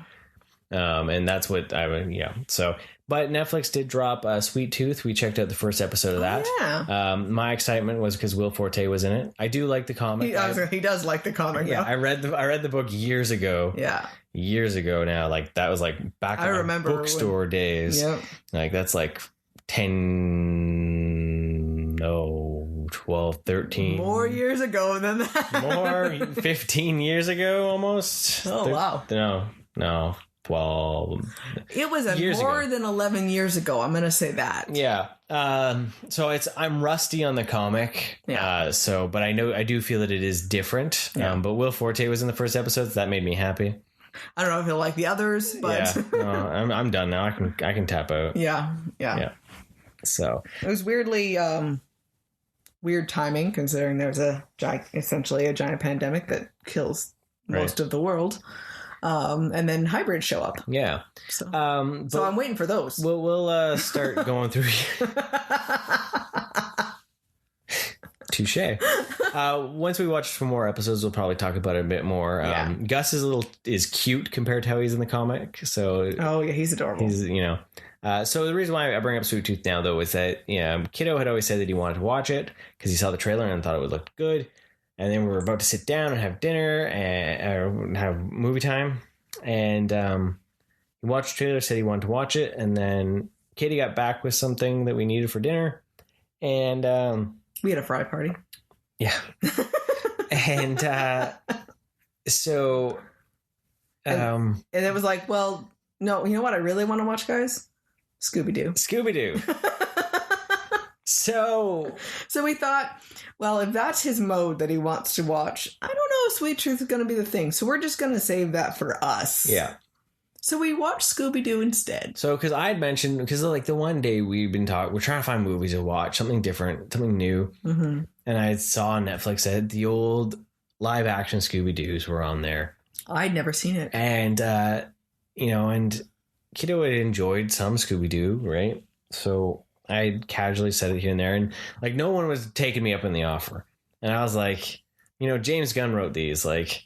And that's what I would... Yeah. So... But Netflix did drop Sweet Tooth. We checked out the first episode of that. Yeah. My excitement was because Will Forte was in it. I do like the comic. He does like the comic. Yeah, though. I read the book years ago. Yeah. Years ago now. Like, that was like back in my bookstore days. Yep. Like, that's like 12, 13. More years ago than that. More, 15 years ago almost. Oh, wow. No. 12. It was more than 11 years ago. I'm going to say that. Yeah. So I'm rusty on the comic. Yeah. But I do feel that it is different. Yeah. But Will Forte was in the first episode, so that made me happy. I don't know if he'll like the others, but yeah. No, I'm done now. I can tap out. Yeah. So it was weirdly weird timing, considering there's essentially a giant pandemic that kills most of the world. And then hybrids show up. Yeah. So I'm waiting for those. We'll start going through. Touche. Once we watch some more episodes, we'll probably talk about it a bit more. Gus is cute compared to how he's in the comic. So he's adorable. He's so the reason why I bring up Sweet Tooth now, though, is that Kiddo had always said that he wanted to watch it because he saw the trailer and thought it would look good. And then we were about to sit down and have dinner and have movie time. And he watched the trailer, said he wanted to watch it. And then Katie got back with something that we needed for dinner. And we had a fry party. Yeah. And so... and it was like, well, no, you know what I really want to watch, guys? Scooby-Doo. So we thought, well, if that's his mode that he wants to watch, I don't know if Sweet Tooth is going to be the thing. So we're just going to save that for us. Yeah. So we watched Scooby-Doo instead. So, because I had mentioned, because like the one day we're trying to find movies to watch, something different, something new. Mm-hmm. And I saw on Netflix that the old live action Scooby-Doos were on there. I'd never seen it. And, and Kiddo had enjoyed some Scooby-Doo, right? So I casually said it here and there, and like no one was taking me up on the offer. And I was like, James Gunn wrote these, like,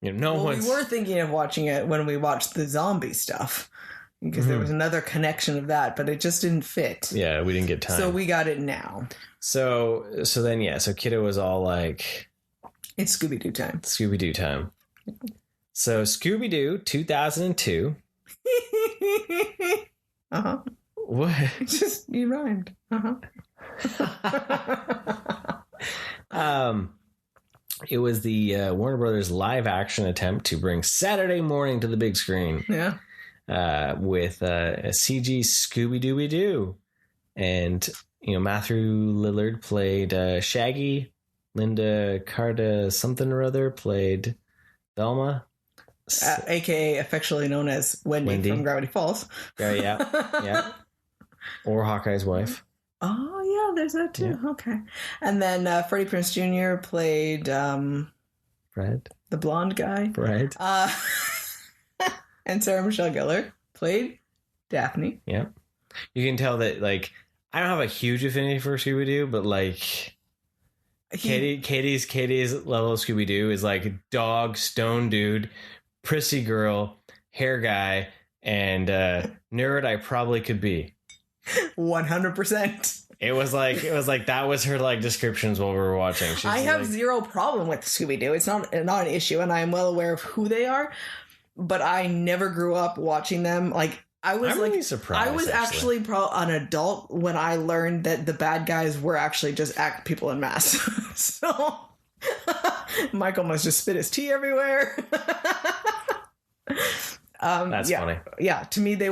we were thinking of watching it when we watched the zombie stuff because there was another connection of that, but it just didn't fit. Yeah, we didn't get time. So we got it now. So Kiddo was all like, it's Scooby-Doo time. Scooby-Doo time. So Scooby-Doo 2002. Uh-huh. What? Just, you rhymed. Uh-huh. It was the Warner Brothers live action attempt to bring Saturday morning to the big screen. Yeah. With a CG Scooby-Dooby-Doo. And, Matthew Lillard played Shaggy. Linda Carter something or other played Velma. AKA affectionately known as Wendy from Gravity Falls. Yeah. Or Hawkeye's wife. Oh, yeah, there's that too. Yeah. Okay. And then Freddie Prinze Jr. played... Fred. The blonde guy. Fred. And Sarah Michelle Gellar played Daphne. Yeah. You can tell that, like, I don't have a huge affinity for Scooby-Doo, but, like... Katie's level of Scooby-Doo is like dog, stone dude, prissy girl, hair guy, and nerd I probably could be. 100%. It was like that was her like descriptions while we were watching. I have zero problem with Scooby-Doo. It's not an issue, and I am well aware of who they are. But I never grew up watching them. Like I'm really surprised. I was actually an adult when I learned that the bad guys were actually just people in masks. So Michael must just spit his tea everywhere. That's funny. Yeah, to me they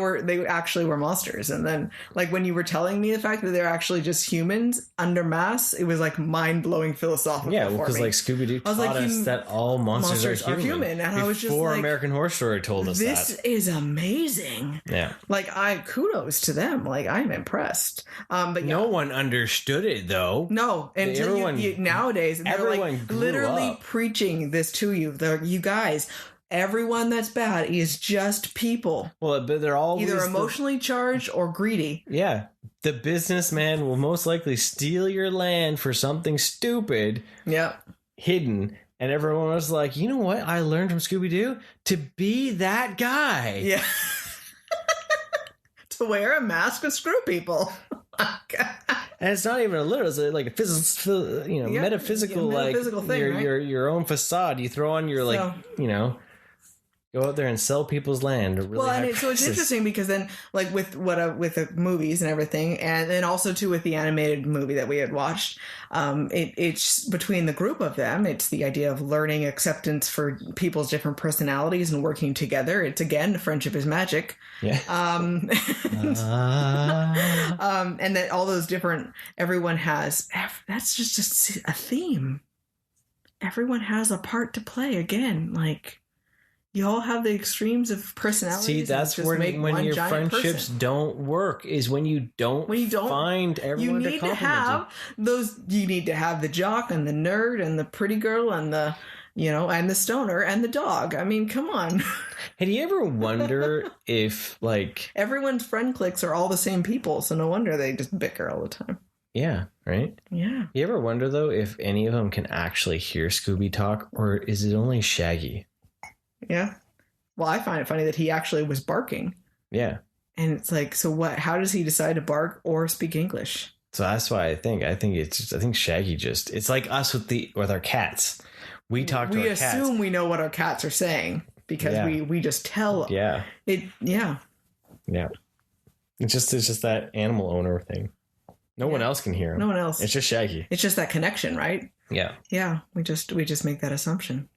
actually were monsters. And then like when you were telling me the fact that they're actually just humans under masks, it was like mind-blowing philosophical. Yeah, because like Scooby-Doo taught us that all monsters are human. And I was just like, American Horror Story told us this is amazing. Yeah. Like kudos to them. Like I'm impressed. But no one understood it though. No, until nowadays, and they're like literally preaching this to you. You guys. everyone that's bad is just people. Well, but they're all either emotionally charged or greedy. Yeah. The businessman will most likely steal your land for something stupid. Yeah. Hidden. And everyone was like, you know what I learned from Scooby-Doo? To be that guy. Yeah. To wear a mask and screw people. And it's not even a literal, it's like a physical, metaphysical, metaphysical like thing, right? your own facade. You throw on your go out there and sell people's land. So it's interesting because then, like with the movies and everything, and then also too with the animated movie that we had watched, it's between the group of them. It's the idea of learning acceptance for people's different personalities and working together. It's again, friendship is magic. Yeah. And that all those different, everyone has. That's just a theme. Everyone has a part to play. Again, like. You all have the extremes of personalities. See, that's when your friendships don't work. Is when you don't find everyone to compliment you need to have the jock and the nerd and the pretty girl and the and the stoner and the dog. I mean, come on. Hey, do you ever wonder if like everyone's friend cliques are all the same people? So no wonder they just bicker all the time. Yeah, right? Yeah. You ever wonder though if any of them can actually hear Scooby talk, or is it only Shaggy? Yeah. Well, I find it funny that he actually was barking. Yeah. And it's like, so what? How does he decide to bark or speak English? So that's why I think Shaggy it's like us with our cats. We talk to our cats. We assume we know what our cats are saying because we just tell. Yeah. Yeah. It's just that animal owner thing. No one else can hear him. No one else. It's just Shaggy. It's just that connection, right? Yeah. Yeah. We just make that assumption.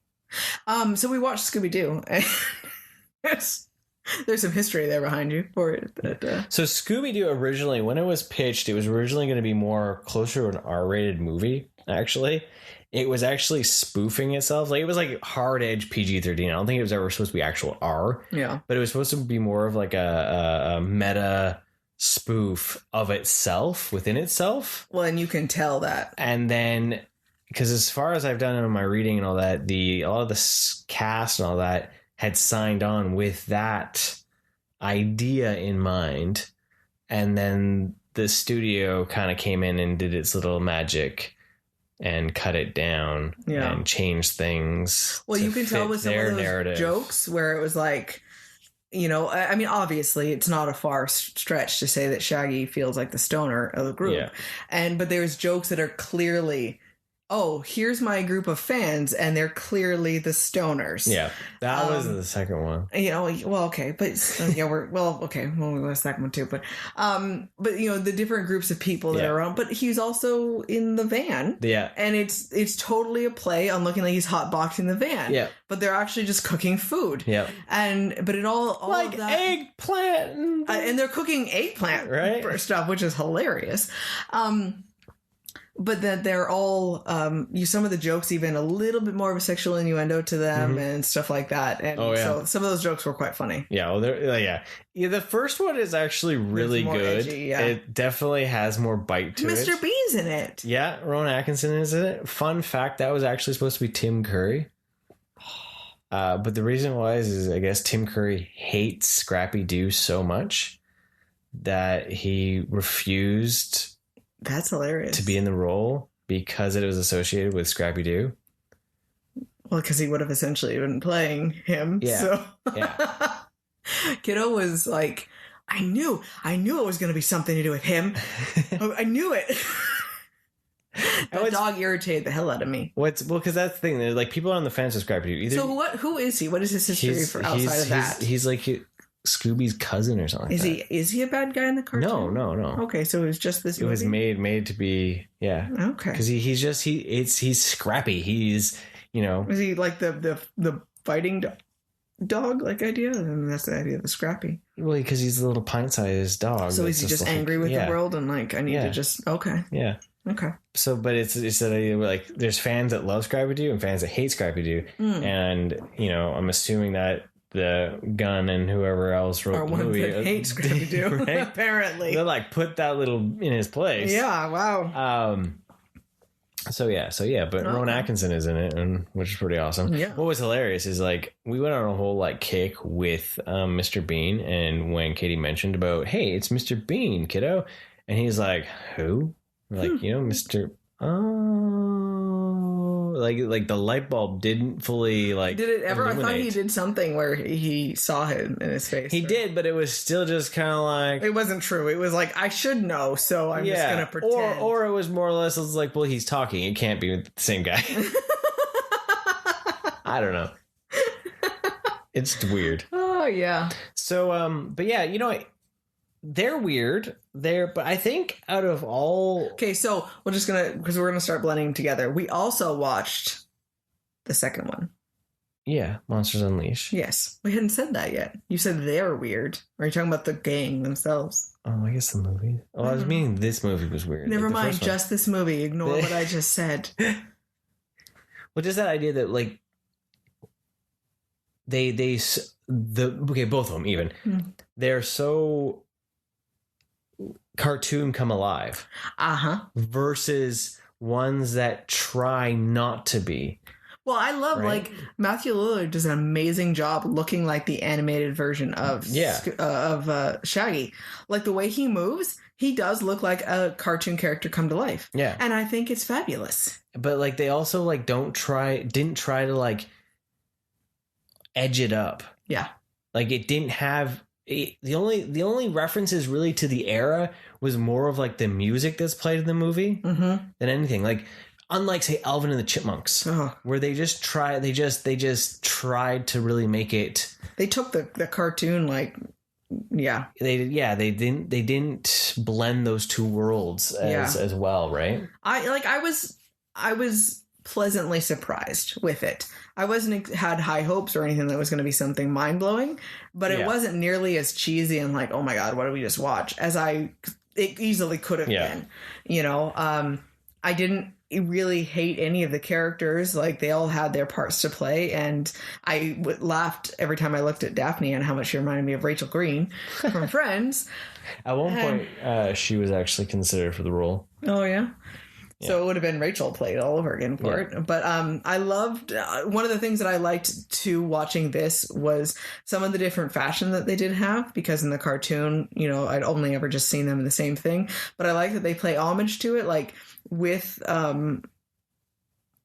So we watched Scooby-Doo. There's some history there behind you for it. So Scooby-Doo originally, when it was pitched, it was originally going to be more closer to an R-rated movie, actually. It was actually spoofing itself. Like, it was like hard-edge PG-13. I don't think it was ever supposed to be actual R. Yeah. But it was supposed to be more of like a meta spoof of itself, within itself. Well, and you can tell that. And then... Because as far as I've done in my reading and all that, a lot of the cast and all that had signed on with that idea in mind. And then the studio kind of came in and did its little magic and cut it down and changed things. Well, you can tell with some of those narrative jokes where it was like, I mean, obviously it's not a far stretch to say that Shaggy feels like the stoner of the group. Yeah. But there's jokes that are clearly... oh, here's my group of fans, and they're clearly the stoners. Yeah, that was the second one. Well, okay, but we'll go to the second one too. But the different groups of people that are around. But he's also in the van. Yeah, and it's totally a play on looking like he's hotboxing the van. Yeah, but they're actually just cooking food. Yeah, but it all like of that, eggplant, and they're cooking eggplant stuff, which is hilarious. But that they're all, some of the jokes even a little bit more of a sexual innuendo to them and stuff like that. And so some of those jokes were quite funny. Yeah, well, the first one is actually really good. Edgy, It definitely has more bite to Mr. it. Mr. Bean's in it. Yeah, Rowan Atkinson is in it. Fun fact, that was actually supposed to be Tim Curry. But the reason why is I guess Tim Curry hates Scrappy-Doo so much that he refused... That's hilarious. To be in the role because it was associated with Scrappy-Doo. Well, because he would have essentially been playing him. Yeah. So. Yeah. Kiddo was like, I knew it was going to be something to do with him. I knew it. That dog irritated the hell out of me. Because that's the thing. Like, people on the fence of Scrappy-Doo. Who is he? What is his history for outside of that? He's like Scooby's cousin or something. Is he a bad guy in the cartoon? No. Okay, so it was just this movie? It was made to be, yeah. Okay. Because he's scrappy. He's, Is he like the fighting dog like idea? I mean, that's the idea of the Scrappy. Well, because he's a little pint-sized dog. So is he just angry with the world and like, I need to just, okay. Yeah. Okay. So, but it's that idea where, like, there's fans that love Scrappy-Doo and fans that hate Scrappy-Doo. And, I'm assuming that the Gunn and whoever else wrote the movie that hate Scrappy-Doo, right? Apparently. They like put that little in his place. Yeah, wow. So yeah, but Rowan Atkinson is in it, and which is pretty awesome. Yeah. What was hilarious is like we went on a whole like kick with Mr. Bean, and when Katie mentioned about, hey, it's Mr. Bean, kiddo, and he's like, who? We're like, Mr. Oh, like the light bulb didn't fully like. Did it ever? illuminate. I thought he did something where he saw him in his face. He did, but it was still just kind of like it wasn't true. It was like I should know, so I'm just gonna pretend. Or it was more or less it's like, well, he's talking. It can't be the same guy. I don't know. It's weird. Oh yeah. So but yeah, they're weird. But I think out of all... Okay, so because we're gonna start blending together. We also watched the second one. Yeah, Monsters Unleashed. Yes, we hadn't said that yet. You said they're weird. Are you talking about the gang themselves? Oh, I guess the movie. Oh, I was meaning this movie was weird. Never mind, just this movie. Ignore what I just said. Well, just that idea that like both of them even they're so cartoon come alive versus ones that try not to be. Well, I love like Matthew Lillard does an amazing job looking like the animated version of Shaggy. Like the way he moves, he does look like a cartoon character come to life. Yeah, and I think it's fabulous. But like they also like didn't try to like edge it up. Yeah, like it didn't have. The only references really to the era was more of like the music that's played in the movie than anything. Like unlike say Alvin and the Chipmunks, where they just tried to really make it. They took the cartoon they didn't blend those two worlds as well, right? I was pleasantly surprised with it. I had high hopes or anything that was going to be something mind-blowing, but it wasn't nearly as cheesy and like, oh my God, what did we just watch? As it easily could have been. I didn't really hate any of the characters. Like they all had their parts to play, and I laughed every time I looked at Daphne and how much she reminded me of Rachel Green from Friends. At one point, she was actually considered for the role. Oh yeah. So it would have been Rachel played all over again for it. But I loved one of the things that I liked to watching this was some of the different fashion that they did have, because in the cartoon, I'd only ever just seen them in the same thing. But I like that they play homage to it, like with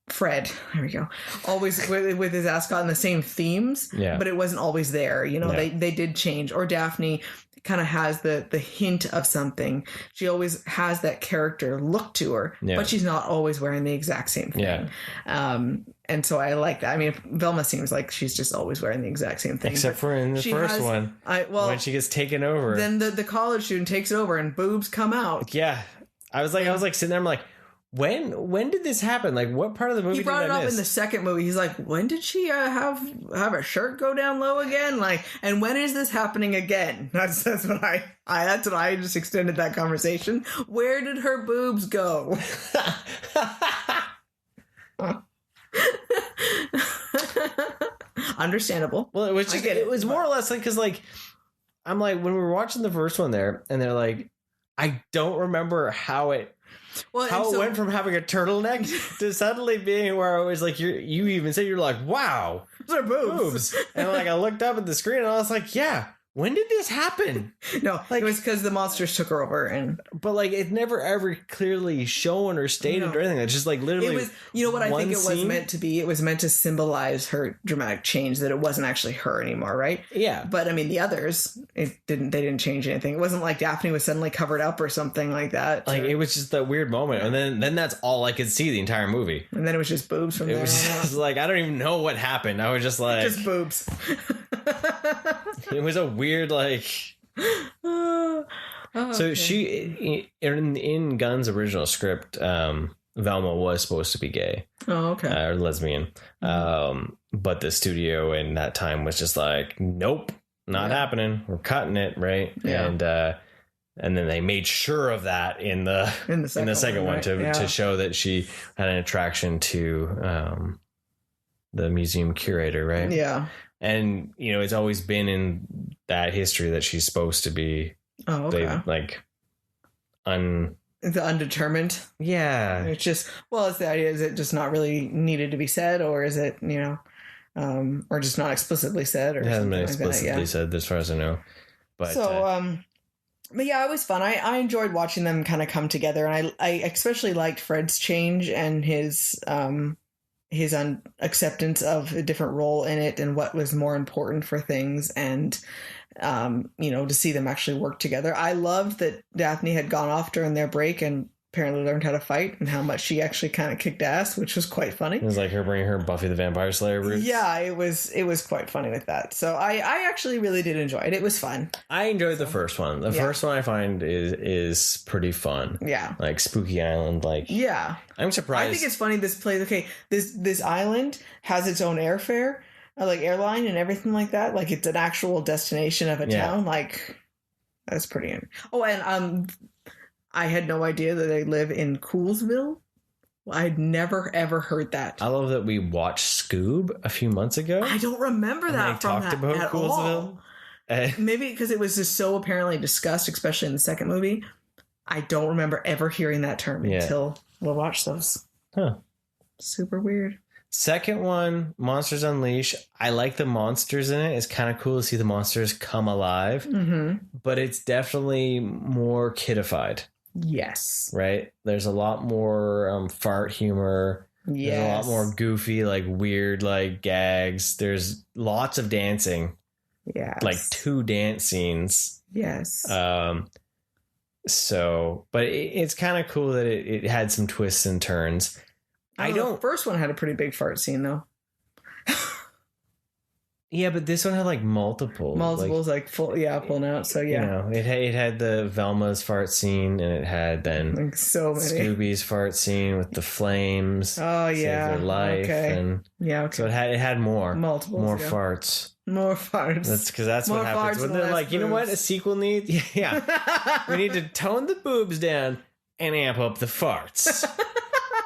Fred. There we go. Always with his ascot in the same themes, but it wasn't always there. They did change. Or Daphne kind of has the hint of something. She always has that character look to her, but she's not always wearing the exact same thing. And so I like that. I mean, Velma seems like she's just always wearing the exact same thing. Except for in the first one, when she gets taken over. Then the college student takes it over and boobs come out. Yeah. I was like sitting there, I'm like, when did this happen? Like, what part of the movie he brought did I it up miss? In the second movie. He's like, when did she have her shirt go down low again? Like, and when is this happening again? That's what I just extended that conversation. Where did her boobs go? Understandable. Well, it was just, it was more or less like, because like, I'm like, when we were watching the first one there, and they're like, I don't remember how it went from having a turtleneck to suddenly being where I was like, you even said, you're like, wow, those are boobs. And like, I looked up at the screen and I was like, yeah, when did this happen? No, like, it was because the monsters took her over, but like it never ever clearly shown or stated or anything. It's just like literally. It was, what I think it was meant to be. It was meant to symbolize her dramatic change, that it wasn't actually her anymore, right? Yeah. But I mean, the others, they didn't change anything. It wasn't like Daphne was suddenly covered up or something like that. Like it was just that weird moment, and then that's all I could see the entire movie. And then it was just boobs from there. It was just like, I don't even know what happened. I was just like, just boobs. It was a weird like. So she in Gunn's original script, Velma was supposed to be gay. Oh, okay. Or lesbian. But the studio in that time was just like, nope, not happening. We're cutting it, right? Yeah. And then they made sure of that in the second one, right? to show that she had an attraction to the museum curator, right? Yeah. And, it's always been in that history that she's supposed to be The undetermined. Yeah. It's just, well, it's the idea, is it just not really needed to be said, or is it, or just not explicitly said, or it hasn't been something like explicitly that, said as far as I know. But but yeah, it was fun. I enjoyed watching them kind of come together, and I especially liked Fred's change and his acceptance of a different role in it and what was more important for things, and to see them actually work together. I loved that Daphne had gone off during their break and apparently learned how to fight, and how much she actually kind of kicked ass, which was quite funny. It was like her bringing her Buffy the Vampire Slayer roots. Yeah, it was quite funny with that. So I actually really did enjoy it. It was fun. I enjoyed the first one. The first one I find is pretty fun. Yeah. Like Spooky Island, yeah. I'm surprised. I think it's funny this place, this island has its own airfare, like airline and everything like that. Like it's an actual destination of a town. Like that's pretty. Oh, and I had no idea that they live in Coolsville. I'd never ever heard that. I love that we watched Scoob a few months ago. I don't remember that from that about at Coolsville. All. Maybe because it was just so apparently discussed, especially in the second movie. I don't remember ever hearing that term until we'll watch those. Huh. Super weird. Second one, Monsters Unleashed. I like the monsters in it. It's kind of cool to see the monsters come alive. Mm-hmm. But it's definitely more kidified. Yes. Right? There's a lot more fart humor. Yes. There's a lot more goofy, like weird, like gags. There's lots of dancing. Yeah. Like 2 dance scenes. Yes. So, but it's kind of cool that it had some twists and turns. The first one had a pretty big fart scene though. Yeah, but this one had like multiples pulling out. So yeah, it had the Velma's fart scene, and it had then like so many Scooby's fart scene with the flames. Oh yeah, Save Their Life, and so it had more farts. More farts. That's what happens when they're like, you know what, a sequel needs. Yeah, we need to tone the boobs down and amp up the farts.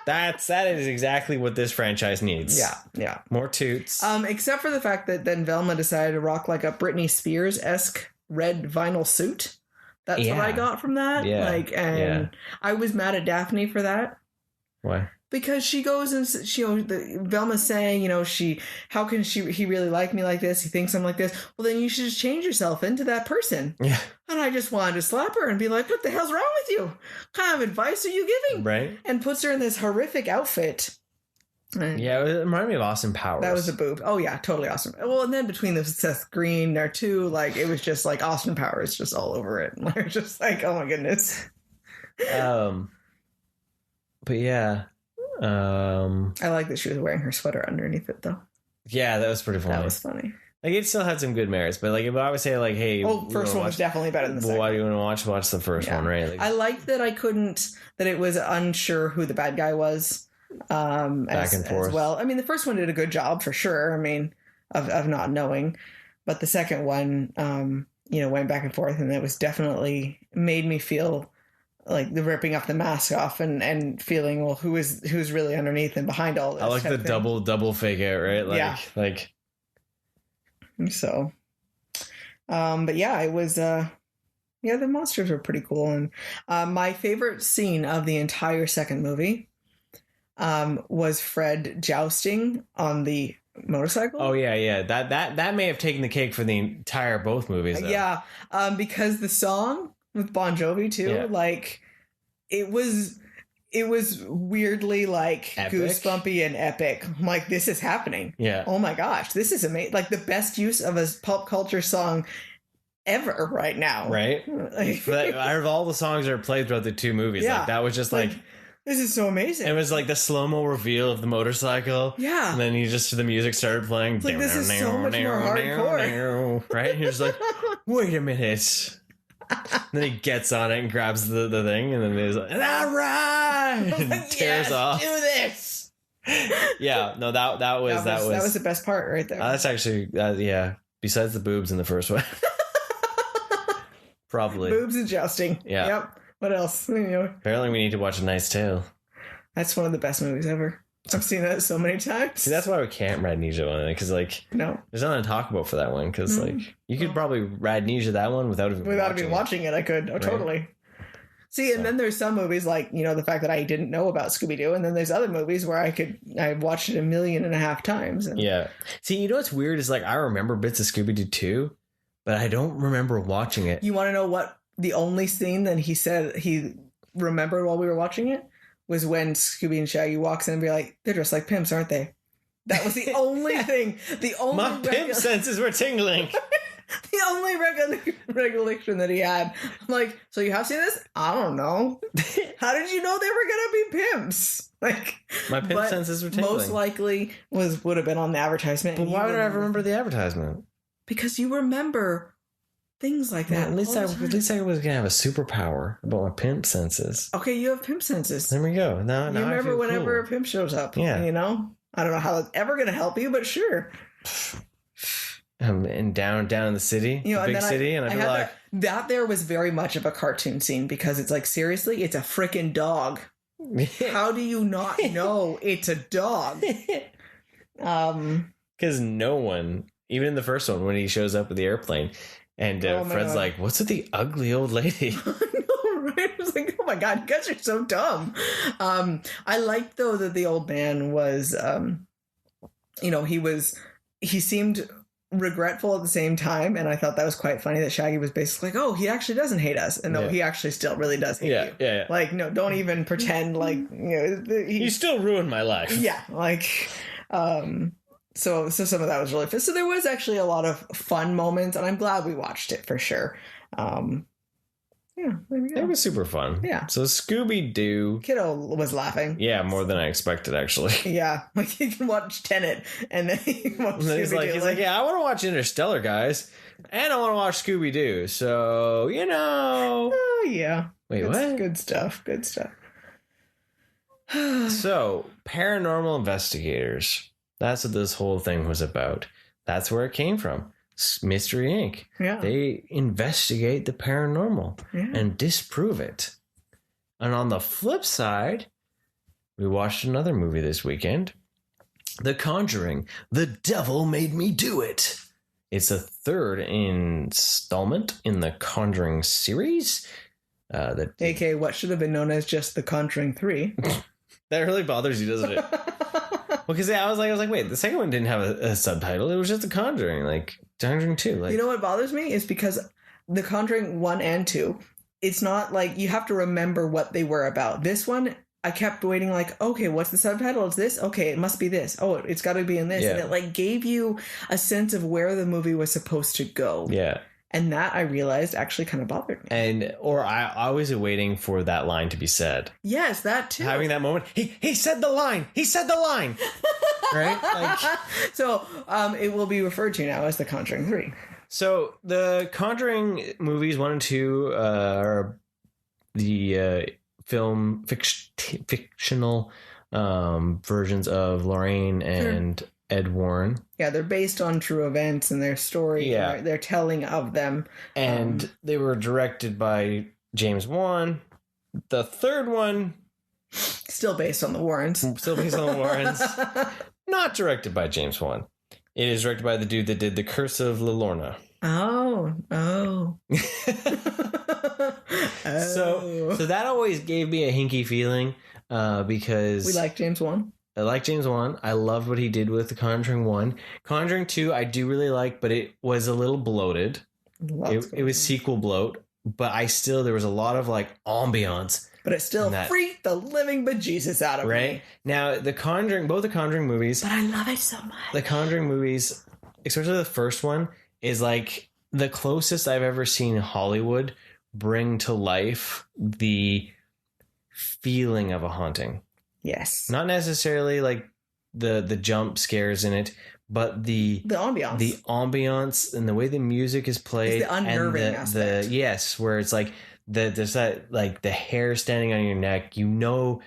That is exactly what this franchise needs. Yeah. More toots. Except for the fact that then Velma decided to rock like a Britney Spears-esque red vinyl suit. That's what I got from that. Yeah. I was mad at Daphne for that. Why? Because she goes and Velma's saying, how can he really like me like this? He thinks I'm like this. Well, then you should just change yourself into that person. Yeah. And I just wanted to slap her and be like, what the hell's wrong with you? What kind of advice are you giving? Right. And puts her in this horrific outfit. Yeah, it reminded me of Austin Powers. That was a boob. Oh, yeah, totally awesome. Well, and then between the Seth Green there, too, like, it was just like Austin Powers just all over it. And we're just like, oh, my goodness. But yeah. I like that she was wearing her sweater underneath it, though. Yeah, that was pretty funny. That was funny. Like, it still had some good merits, but like, if I would say like, hey, first one was definitely better than the second. Why do you want to watch the first one, right? Like, I liked that that it was unsure who the bad guy was. Back and forth as well. I mean, the first one did a good job for sure. I mean, of not knowing, but the second one, went back and forth, and it was definitely made me feel like the ripping off the mask off and feeling, well, who's really underneath and behind all this. I like the double fake out, right? Like, so, but yeah, it was, the monsters were pretty cool. And, my favorite scene of the entire second movie, was Fred jousting on the motorcycle. Oh yeah. That may have taken the cake for the entire both movies, though. Yeah. Because the song with Bon Jovi too, like it was weirdly like epic. Goosebumpy and epic. I'm like, this is happening. Yeah. Oh my gosh, this is amazing. Like the best use of a pop culture song ever right now. Right. Out of all the songs that are played throughout the 2 movies, like that was just like this is so amazing. It was like the slow-mo reveal of the motorcycle. Yeah. And then the music started playing. Like, this is so much more hardcore. Right? And you're just like, wait a minute. And then he gets on it and grabs the thing, and then he's like, all right! And tears off. Do this! Yeah, no, that was the best part right there. That's actually, besides the boobs in the first one. Probably. Boobs and jousting. Yeah. Yep. What else? Apparently we need to watch A Knight's Tale. That's one of the best movies ever. I've seen that so many times. See, that's why we can't RADnesia on it, because there's nothing to talk about for that one. Because you could probably RADnesia that one without even watching it. I could. Oh, right. Totally. See, and then there's some movies like, the fact that I didn't know about Scooby-Doo, and then there's other movies where I've watched it 1.5 million times. And yeah. See, what's weird is like I remember bits of Scooby-Doo too, but I don't remember watching it. You want to know what the only scene that he said he remembered while we were watching it was when Scooby and Shaggy walks in and be like, they're dressed like pimps, aren't they? That was the only thing. The only My pimp senses were tingling. The only regulation that he had. I'm like, so you have seen this? I don't know. How did you know they were gonna be pimps? Like, my pimp senses were tingling. Most likely would have been on the advertisement. But why would I remember the advertisement? Because you remember things like that. Well, at least I was gonna have a superpower about my pimp senses. Okay, you have pimp senses. There we go. Now you remember I feel whenever cool. a pimp shows up. Yeah. I don't know how it's ever gonna help you, but sure. And down in the city, big city, and I'd be like, that there was very much of a cartoon scene because it's like, seriously, it's a freaking dog. How do you not know it's a dog? Because no one, even in the first one, when he shows up with the airplane, and Fred's like, "What's with the ugly old lady?" I know, right? I was like, "Oh my god, you guys are so dumb." I liked though that the old man was, he seemed regretful at the same time, and I thought that was quite funny that Shaggy was basically like, oh, he actually doesn't hate us, and no, he actually still really does hate you. Yeah. Like, no, don't even pretend like you still ruined my life. Yeah, like so some of that was really fun. So there was actually a lot of fun moments, and I'm glad we watched it for sure. Yeah, there we go. It was super fun. Yeah. So Scooby-Doo. Kiddo was laughing. Yeah, more than I expected, actually. Yeah, like he can watch Tenet, and then he can watch Scooby-Doo. He's like, yeah, I want to watch Interstellar, guys, and I want to watch Scooby-Doo. So, Oh, yeah. Wait, what? Good stuff. So, paranormal investigators. That's what this whole thing was about. That's where it came from. Mystery Inc. Yeah. They investigate the paranormal and disprove it. And on the flip side, we watched another movie this weekend, The Conjuring. The Devil Made Me Do It. It's a third installment in the Conjuring series. AKA what should have been known as just The Conjuring 3. That really bothers you, doesn't it? Well, because I was like, wait, the second one didn't have a subtitle. It was just The Conjuring, like Conjuring 2. Like, you know what bothers me is because The Conjuring 1 and 2, it's not like you have to remember what they were about. This one, I kept waiting like, okay, what's the subtitle? It's this? Okay, it must be this. Oh, it's got to be in this. Yeah. And it like gave you a sense of where the movie was supposed to go. Yeah. And that I realized actually kind of bothered me. Or I was waiting for that line to be said. Yes, that too. Having that moment. He said the line. He said the line. Right? Like, so it will be referred to now as The Conjuring 3. So the Conjuring movies 1 and 2 are the fictional versions of Lorraine and Ed Warren. Yeah, they're based on true events and their story. Yeah. They're telling of them. And they were directed by James Wan. The third one... Still based on the Warrens. Still based on the Warrens. Not directed by James Wan. It is directed by the dude that did The Curse of La Lorna. Oh. So that always gave me a hinky feeling because... We like James Wan. I like James Wan. I loved what he did with The Conjuring 1. Conjuring 2, I do really like, but it was a little bloated. It was sequel bloat, but there was a lot of like ambiance. But it still freaked the living bejesus out of me. Right? Now, both the Conjuring movies. But I love it so much. The Conjuring movies, especially the first one, is like the closest I've ever seen Hollywood bring to life the feeling of a haunting. Yes. Not necessarily like the jump scares in it, but the ambiance. The ambiance and the way the music is played. It's the unnerving aspect. Yes, where it's like there's that like the hair standing on your neck. You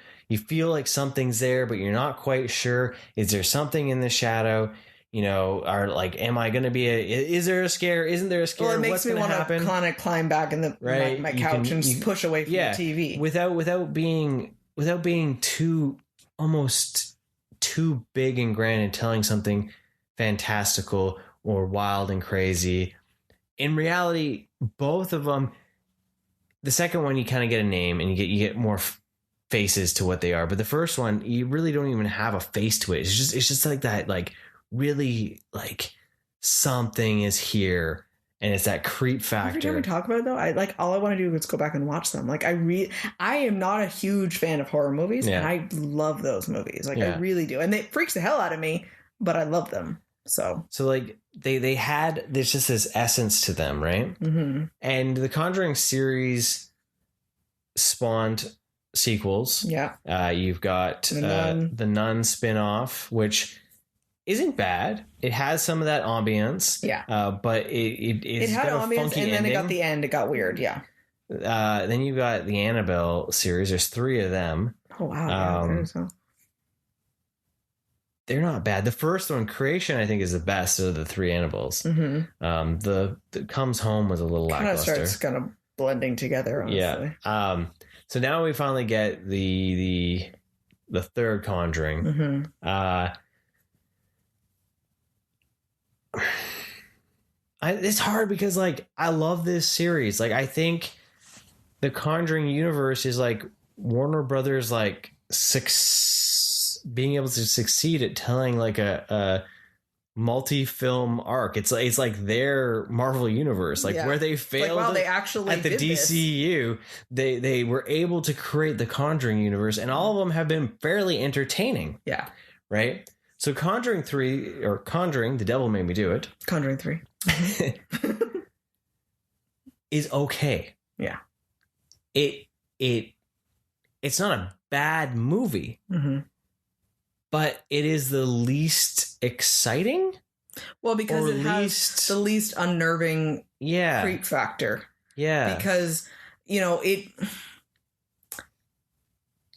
feel like something's there, but you're not quite sure. Is there something in the shadow? Are like, am I going to be is there a scare? Isn't there a scare? Well, it makes What's me want to kind of climb back in my couch and push away from the TV. Without being almost too big and grand and telling something fantastical or wild and crazy. In reality, both of them, the second one, you kind of get a name and you get more faces to what they are. But the first one, you really don't even have a face to it. It's just like that, like really like something is here. And it's that creep factor. Every time we talk about it, though, all I want to do is go back and watch them. Like, I am not a huge fan of horror movies, and I love those movies. Like, I really do. And it freaks the hell out of me, but I love them. So like, there's just this essence to them, right? Mm-hmm. And the Conjuring series spawned sequels. Yeah. You've got the Nun spin-off, which isn't bad. It has some of that ambience. Yeah. But it had got ambience, a funky and then ending. it got the end. It got weird. Yeah. Then you got the Annabelle series. There's 3 of them. Oh wow. They're not bad. The first one, Creation, I think is the best of the 3 Annabelles. Mm-hmm. The Comes Home was a little lackluster. Starts kind of blending together. Honestly. Yeah. So now we finally get the third Conjuring. Mm-hmm. It's hard because like I love this series. Like I think the Conjuring universe is like Warner Brothers like being able to succeed at telling like a multi-film arc. It's like their Marvel universe, like where they failed they actually at the DCU. They were able to create the Conjuring universe, and all of them have been fairly entertaining. Yeah. Right. So Conjuring 3 or Conjuring, The Devil Made Me Do It. Conjuring 3 is okay. Yeah. It's not a bad movie, mm-hmm. but it is the least exciting. Well, because it has the least unnerving creep factor. Yeah. Because,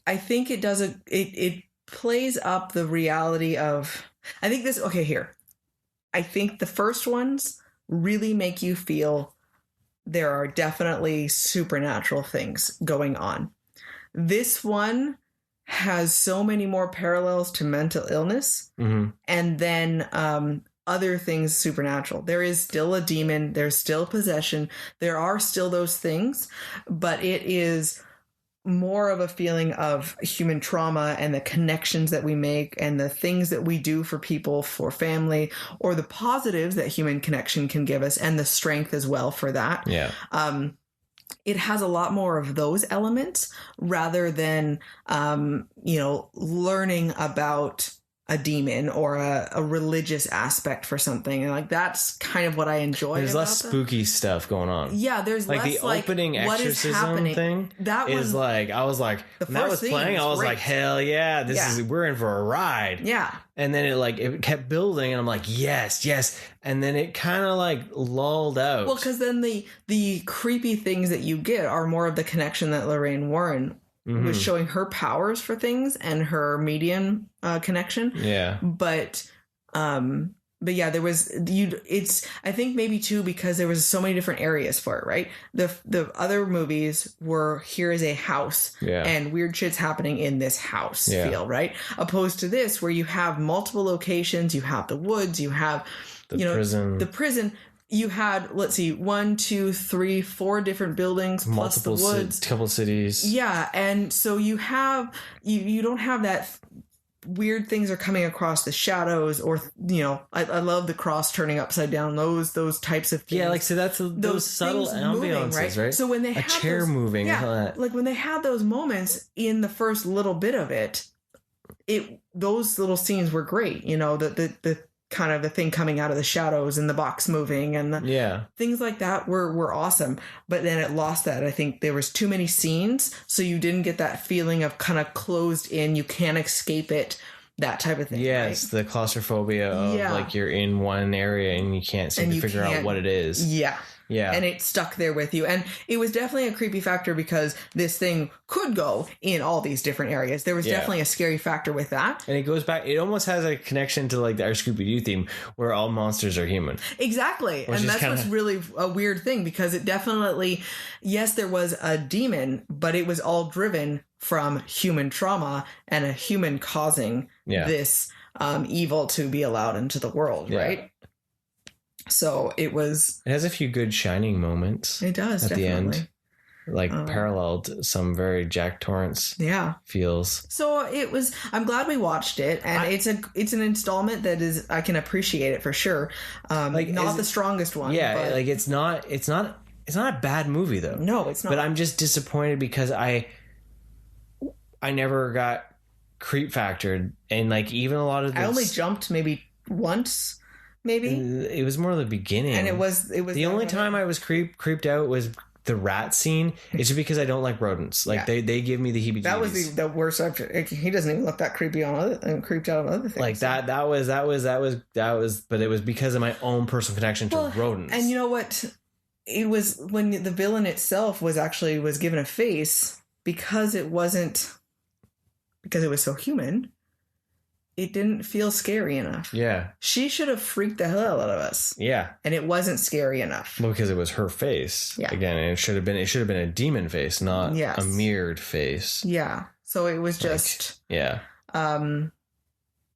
I think it does it plays up the reality of, I think the first ones really make you feel there are definitely supernatural things going on. This one has so many more parallels to mental illness, mm-hmm. and then other things supernatural. There is still a demon, there's still possession, there are still those things, but it is more of a feeling of human trauma and the connections that we make and the things that we do for people, for family, or the positives that human connection can give us, and the strength as well for that. Yeah. It has a lot more of those elements rather than, learning about a demon or a religious aspect for something. And like, that's kind of what I enjoy. There's less spooky stuff going on. Yeah. There's like less the opening exorcism thing. That is like, I was like, when that was playing, I was like, hell yeah, we're in for a ride. Yeah. And then it kept building and I'm like, yes. And then it kind of like lulled out. Well, because then the creepy things that you get are more of the connection that Lorraine Warren mm-hmm. was showing her powers for things and her medium connection. Yeah. But yeah, there was I think maybe too, because there was so many different areas for it, right? The other movies were, here is a house and weird shit's happening in this house feel, right? Opposed to this, where you have multiple locations, you have the woods, you have the prison. You had, let's see, 1, 2, 3, 4 different buildings plus the woods, couple cities. Yeah, and so you have you don't have that weird things are coming across the shadows, or I love the cross turning upside down. Those types of things. Yeah, like so that's those subtle ambiances, moving, right? So when they had a chair moving, like when they had those moments in the first little bit of it, those little scenes were great. The kind of the thing coming out of the shadows and the box moving and things like that were awesome. But then it lost that. I think there was too many scenes, so you didn't get that feeling of kind of closed in, you can't escape it, that type of thing. Yes, right? The claustrophobia of like you're in one area and you can't seem to figure out what it is. Yeah. Yeah. And it stuck there with you. And it was definitely a creepy factor because this thing could go in all these different areas. There was definitely a scary factor with that. And it goes back, it almost has a connection to like our Scooby-Doo theme where all monsters are human. Exactly. And that's what's really a weird thing, because it definitely, yes, there was a demon, but it was all driven from human trauma and a human causing this evil to be allowed into the world, right? So it has a few good shining moments. It does, at definitely. the end. paralleled some very Jack Torrance feels. So I'm glad we watched it, and it's an installment that is, I can appreciate it for sure. Not the strongest one. Yeah, but it's not a bad movie though. No, it's not. But I'm just disappointed because I never got creep factored, and even a lot of I only jumped maybe once. Maybe it was more the beginning, and it was the only time I was creeped out was the rat scene. It's just because I don't like rodents. They give me the heebie-jeebies. That was the worst. He doesn't even look that creepy creeped out on other things. That was, but it was because of my own personal connection to rodents. And you know what? It was when the villain itself was given a face because it was so human. It didn't feel scary enough. Yeah. She should have freaked the hell out of us. Yeah. And it wasn't scary enough. Well, because it was her face. Yeah. Again, and it should have been a demon face, not a mirrored face. Yeah. So it was just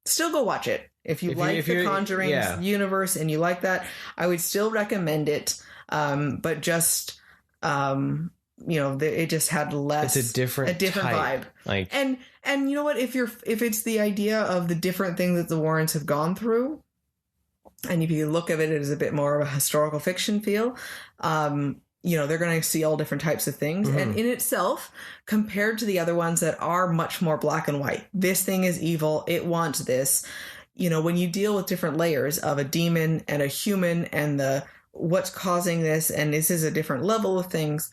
still go watch it. If you like the Conjuring universe and you like that, I would still recommend it. But just it just had less. It's a different vibe. And you know what? If it's the idea of the different things that the Warrens have gone through, and if you look at it as a bit more of a historical fiction feel, they're going to see all different types of things. Mm-hmm. And in itself, compared to the other ones that are much more black and white, this thing is evil. It wants this. When you deal with different layers of a demon and a human and what's causing this, and this is a different level of things,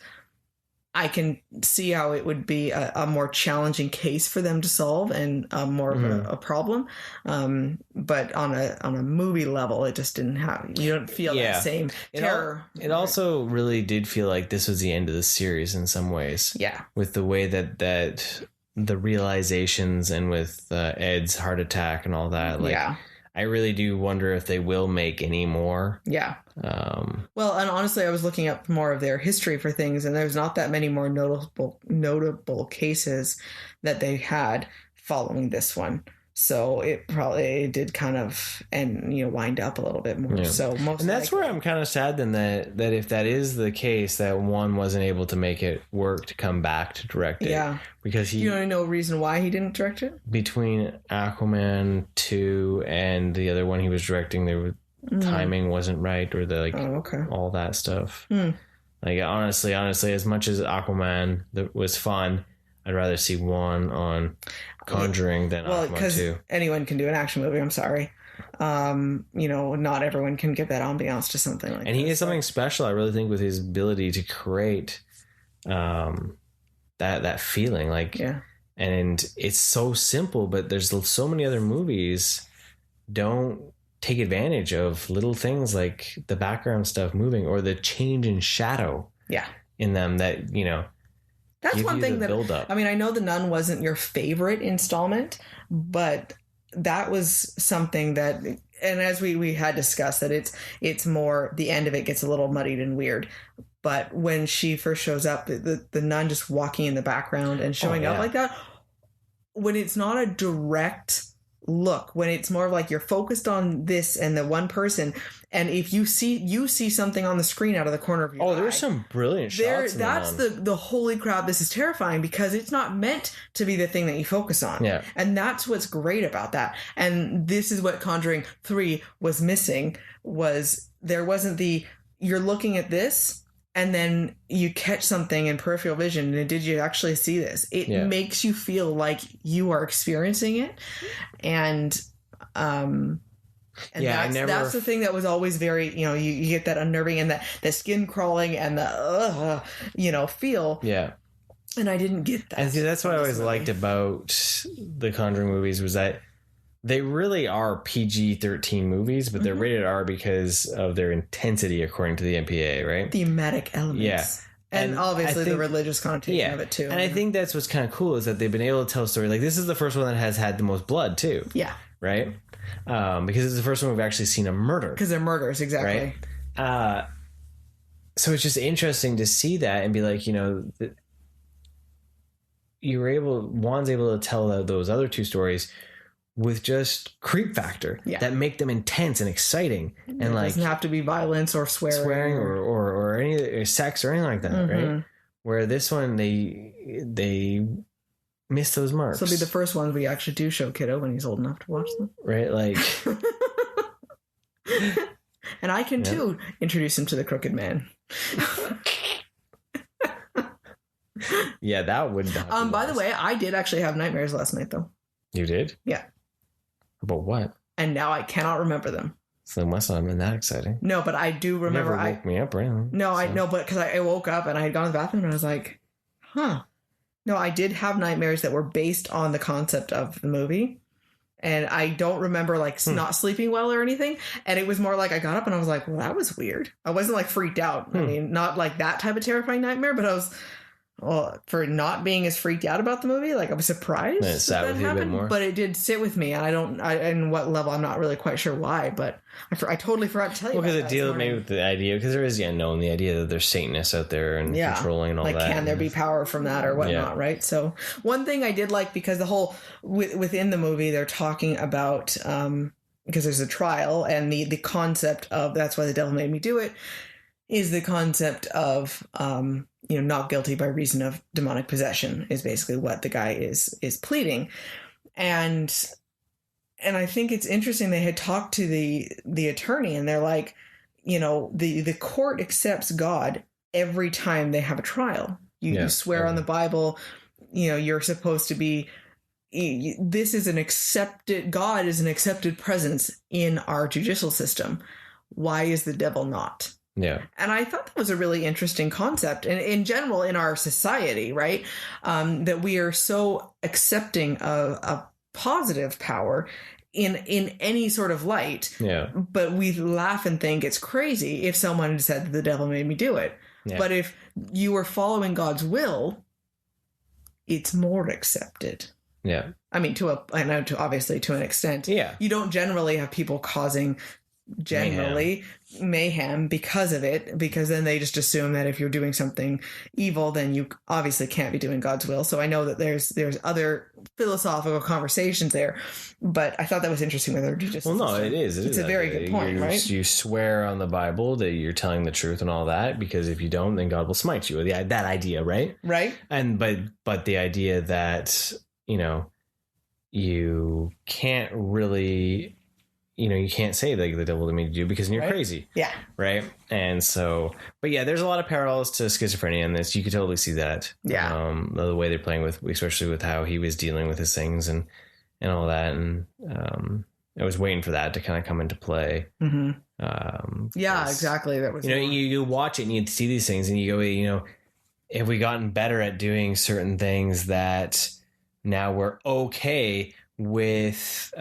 I can see how it would be a more challenging case for them to solve and more of a problem. But on a movie level, it just didn't have. You don't feel that same terror. It also really did feel like this was the end of the series in some ways. Yeah, with the way that the realizations and with Ed's heart attack and all that. I really do wonder if they will make any more. Yeah. Well, and honestly, I was looking up more of their history for things, and there's not that many more notable cases that they had following this one. So it probably did kind of wind up a little bit more. Yeah. So that's where I'm kind of sad then that if that is the case, that one wasn't able to make it work to come back to direct it. Yeah, because you don't know reason why he didn't direct it. Between Aquaman 2 and the other one he was directing, timing wasn't right, or all that stuff. Honestly, as much as Aquaman was fun, I'd rather see one on Conjuring than Aquaman 2. Anyone can do an action movie. I'm sorry. Not everyone can give that ambiance to something like that. And he has something special, I really think, with his ability to create that feeling. And it's so simple, but there's so many other movies don't take advantage of little things like the background stuff moving or the change in shadow in them that, That's one thing that build-up. I mean, I know The Nun wasn't your favorite installment, but that was something that, and as we had discussed, that it's more, the end of it gets a little muddied and weird. But when she first shows up, the nun just walking in the background and showing up like that, when it's not a direct look, when it's more like you're focused on this and the one person, and if you see something on the screen out of the corner of your eye. There's some brilliant shots. That's the holy crap, this is terrifying, because it's not meant to be the thing that you focus on. Yeah. And that's what's great about that. And this is what Conjuring 3 was missing, was there wasn't you're looking at this and then you catch something in peripheral vision, and did you actually see this? It makes you feel like you are experiencing it. And that's the thing that was always very, you get that unnerving and the skin crawling and the, feel. Yeah. And I didn't get that. And see, that's what I always liked about the Conjuring movies, was that they really are PG-13 movies, but they're rated R because of their intensity, according to the MPA, right? Thematic elements. Yeah. And obviously the religious connotation of it too. And I think that's what's kind of cool, is that they've been able to tell a story. Like, this is the first one that has had the most blood too. Yeah. Right? Because it's the first one we've actually seen a murder. Because they're murders, exactly. Right? So it's just interesting to see that and be like, Juan's able to tell those other two stories with just creep factor that make them intense and exciting. And it doesn't have to be violence or swearing or any sex or anything like that, right? Where this one, they miss those marks. So it'll be the first ones we actually do show Kiddo when he's old enough to watch them. Right? Like... And I can, too, introduce him to the Crooked Man. Yeah, that would... By the way, I did actually have nightmares last night, though. You did? Yeah. About what? And now I cannot remember them. So it must not have been that exciting. No, but I do remember... Never woke me up or anything. No, so. But because I woke up and I had gone to the bathroom and I was like, huh. No, I did have nightmares that were based on the concept of the movie. And I don't remember, like, not sleeping well or anything. And it was more like I got up and I was like, well, that was weird. I wasn't, like, freaked out. I mean, not like that type of terrifying nightmare, but I was... Well, for not being as freaked out about the movie, like I was surprised it sat with you a bit more. But it did sit with me, and and what level I'm not really quite sure why, but I totally forgot to tell you. Well, because it deals maybe with the idea, because there is the unknown, the idea that there's Satanists out there and controlling and all like, that. Can there be power from that or whatnot, right? So one thing I did like, because the whole within the movie they're talking about because there's a trial, and the concept of that's why the devil made me do it is the concept of not guilty by reason of demonic possession is basically what the guy is pleading. And I think it's interesting they had talked to the attorney, and they're like, the court accepts God every time they have a trial. You swear on the Bible, you're supposed to be, this is God is an accepted presence in our judicial system. Why is the devil not? Yeah. And I thought that was a really interesting concept. And in general, in our society, right, that we are so accepting of a positive power in any sort of light. Yeah. But we laugh and think it's crazy if someone said the devil made me do it. Yeah. But if you were following God's will, it's more accepted. Yeah. I mean, obviously to an extent. Yeah. You don't generally have people causing mayhem because of it, because then they just assume that if you're doing something evil, then you obviously can't be doing God's will. So I know that there's other philosophical conversations there, but I thought that was interesting whether you just it is it's a very good point, right? You swear on the Bible that you're telling the truth and all that, because if you don't, then God will smite you. That idea, right? And but the idea that you can't really, you can't say like the devil made you do because you're crazy. Yeah. Right. And so, but yeah, there's a lot of parallels to schizophrenia in this. You could totally see that. Yeah. The way they're playing with, especially with how he was dealing with his things and all that. And I was waiting for that to kind of come into play. Mm-hmm. Yeah, exactly. That was, you watch it and you see these things and you go, have we gotten better at doing certain things that now we're okay with,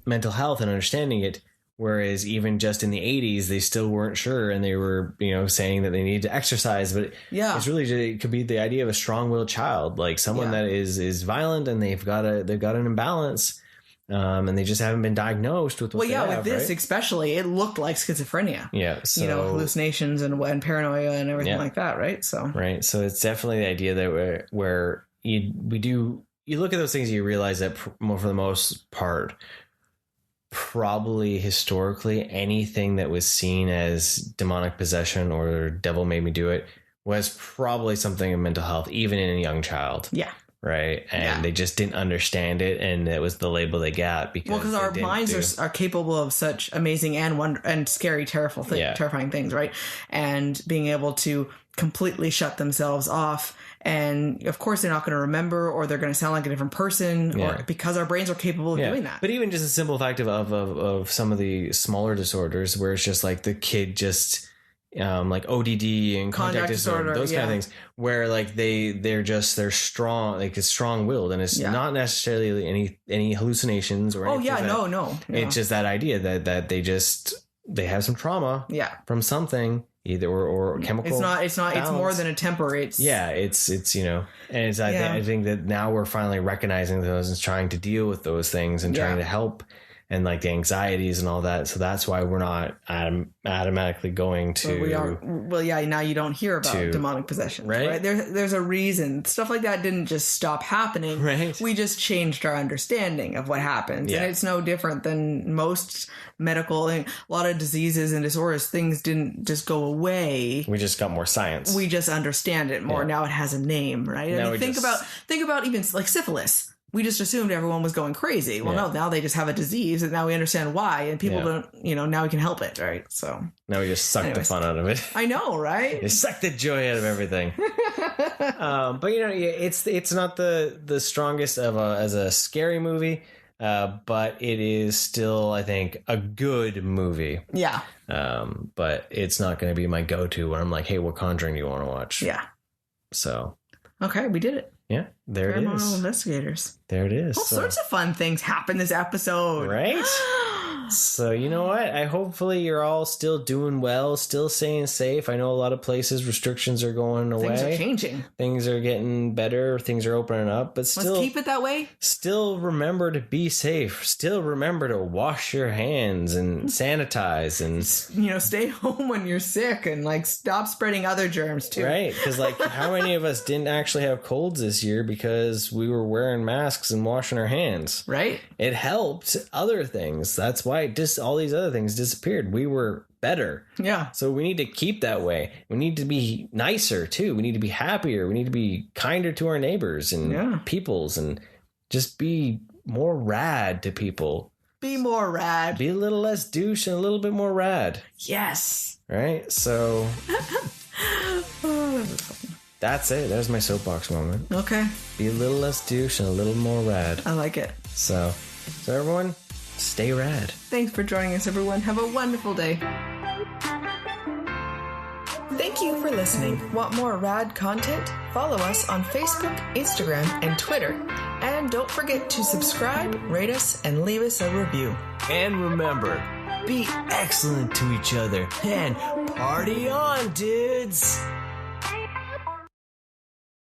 mental health and understanding it, whereas even just in the 80s they still weren't sure, and they were saying that they needed to exercise, but it's really, it could be the idea of a strong-willed child, like someone that is violent and they've got an imbalance, and they just haven't been diagnosed with what with this especially it looked like schizophrenia, so hallucinations and paranoia and everything like that, right? So it's definitely the idea that where you look at those things and you realize that for the most part, probably historically anything that was seen as demonic possession or devil made me do it was probably something of mental health, even in a young child. Yeah. Right. And they just didn't understand it. And it was the label they got because our minds are capable of such amazing and scary, terrifying things. Right. And being able to completely shut themselves off. And of course, they're not going to remember, or they're going to sound like a different person, or because our brains are capable of doing that. But even just a simple fact of some of the smaller disorders, where it's just like the kid just like ODD and contact disorder, those kind of things, where like they're strong, like it's strong willed, and it's not necessarily any hallucinations or anything. No. It's just that idea that they have some trauma from something. Either or chemical. It's not. Balance. It's more than a temper. It's and it's. I think that now we're finally recognizing those and trying to deal with those things and trying to help and like the anxieties and all that. So that's why we're not automatically going to. Well, we are. Well, yeah. Now you don't hear about demonic possession, right? There's a reason. Stuff like that didn't just stop happening. Right. We just changed our understanding of what happens, and it's no different than most medical and a lot of diseases and disorders. Things didn't just go away. We just got more science. We just understand it more. Now it has a name, right? I mean, think about even like syphilis. We just assumed everyone was going crazy. Well, no, now they just have a disease, and now we understand why, and people don't, now we can help it, right? So now we just suck the fun out of it. I know, right? You suck the joy out of everything. But it's not the strongest as a scary movie, but it is still, I think, a good movie. Yeah. But it's not going to be my go-to when I'm like, hey, what Conjuring do you want to watch? Yeah. So. Okay, we did it. Yeah, there it is. Paranormal Investigators. There it is. All sorts of fun things happen this episode. Right? So, you know what? Hopefully you're all still doing well, still staying safe. I know a lot of places restrictions are going away. Things are changing. Things are getting better. Things are opening up. But still, let's keep it that way. Still remember to be safe. Still remember to wash your hands and sanitize and... stay home when you're sick and, stop spreading other germs, too. Right? Because, how many of us didn't actually have colds this year because we were wearing masks and washing our hands? Right? It helped other things. That's why all these other things disappeared. We were better. Yeah. So we need to keep that way. We need to be nicer too. We need to be happier. We need to be kinder to our neighbors and peoples and just be more rad to people. Be more rad. Be a little less douche and a little bit more rad. Yes. Right? So that's it. There's my soapbox moment. Okay. Be a little less douche and a little more rad. I like it. So everyone, stay rad. Thanks for joining us, everyone. Have a wonderful day. Thank you for listening. Want more rad content? Follow us on Facebook, Instagram, and Twitter. And don't forget to subscribe, rate us, and leave us a review. And remember, be excellent to each other and party on, dudes!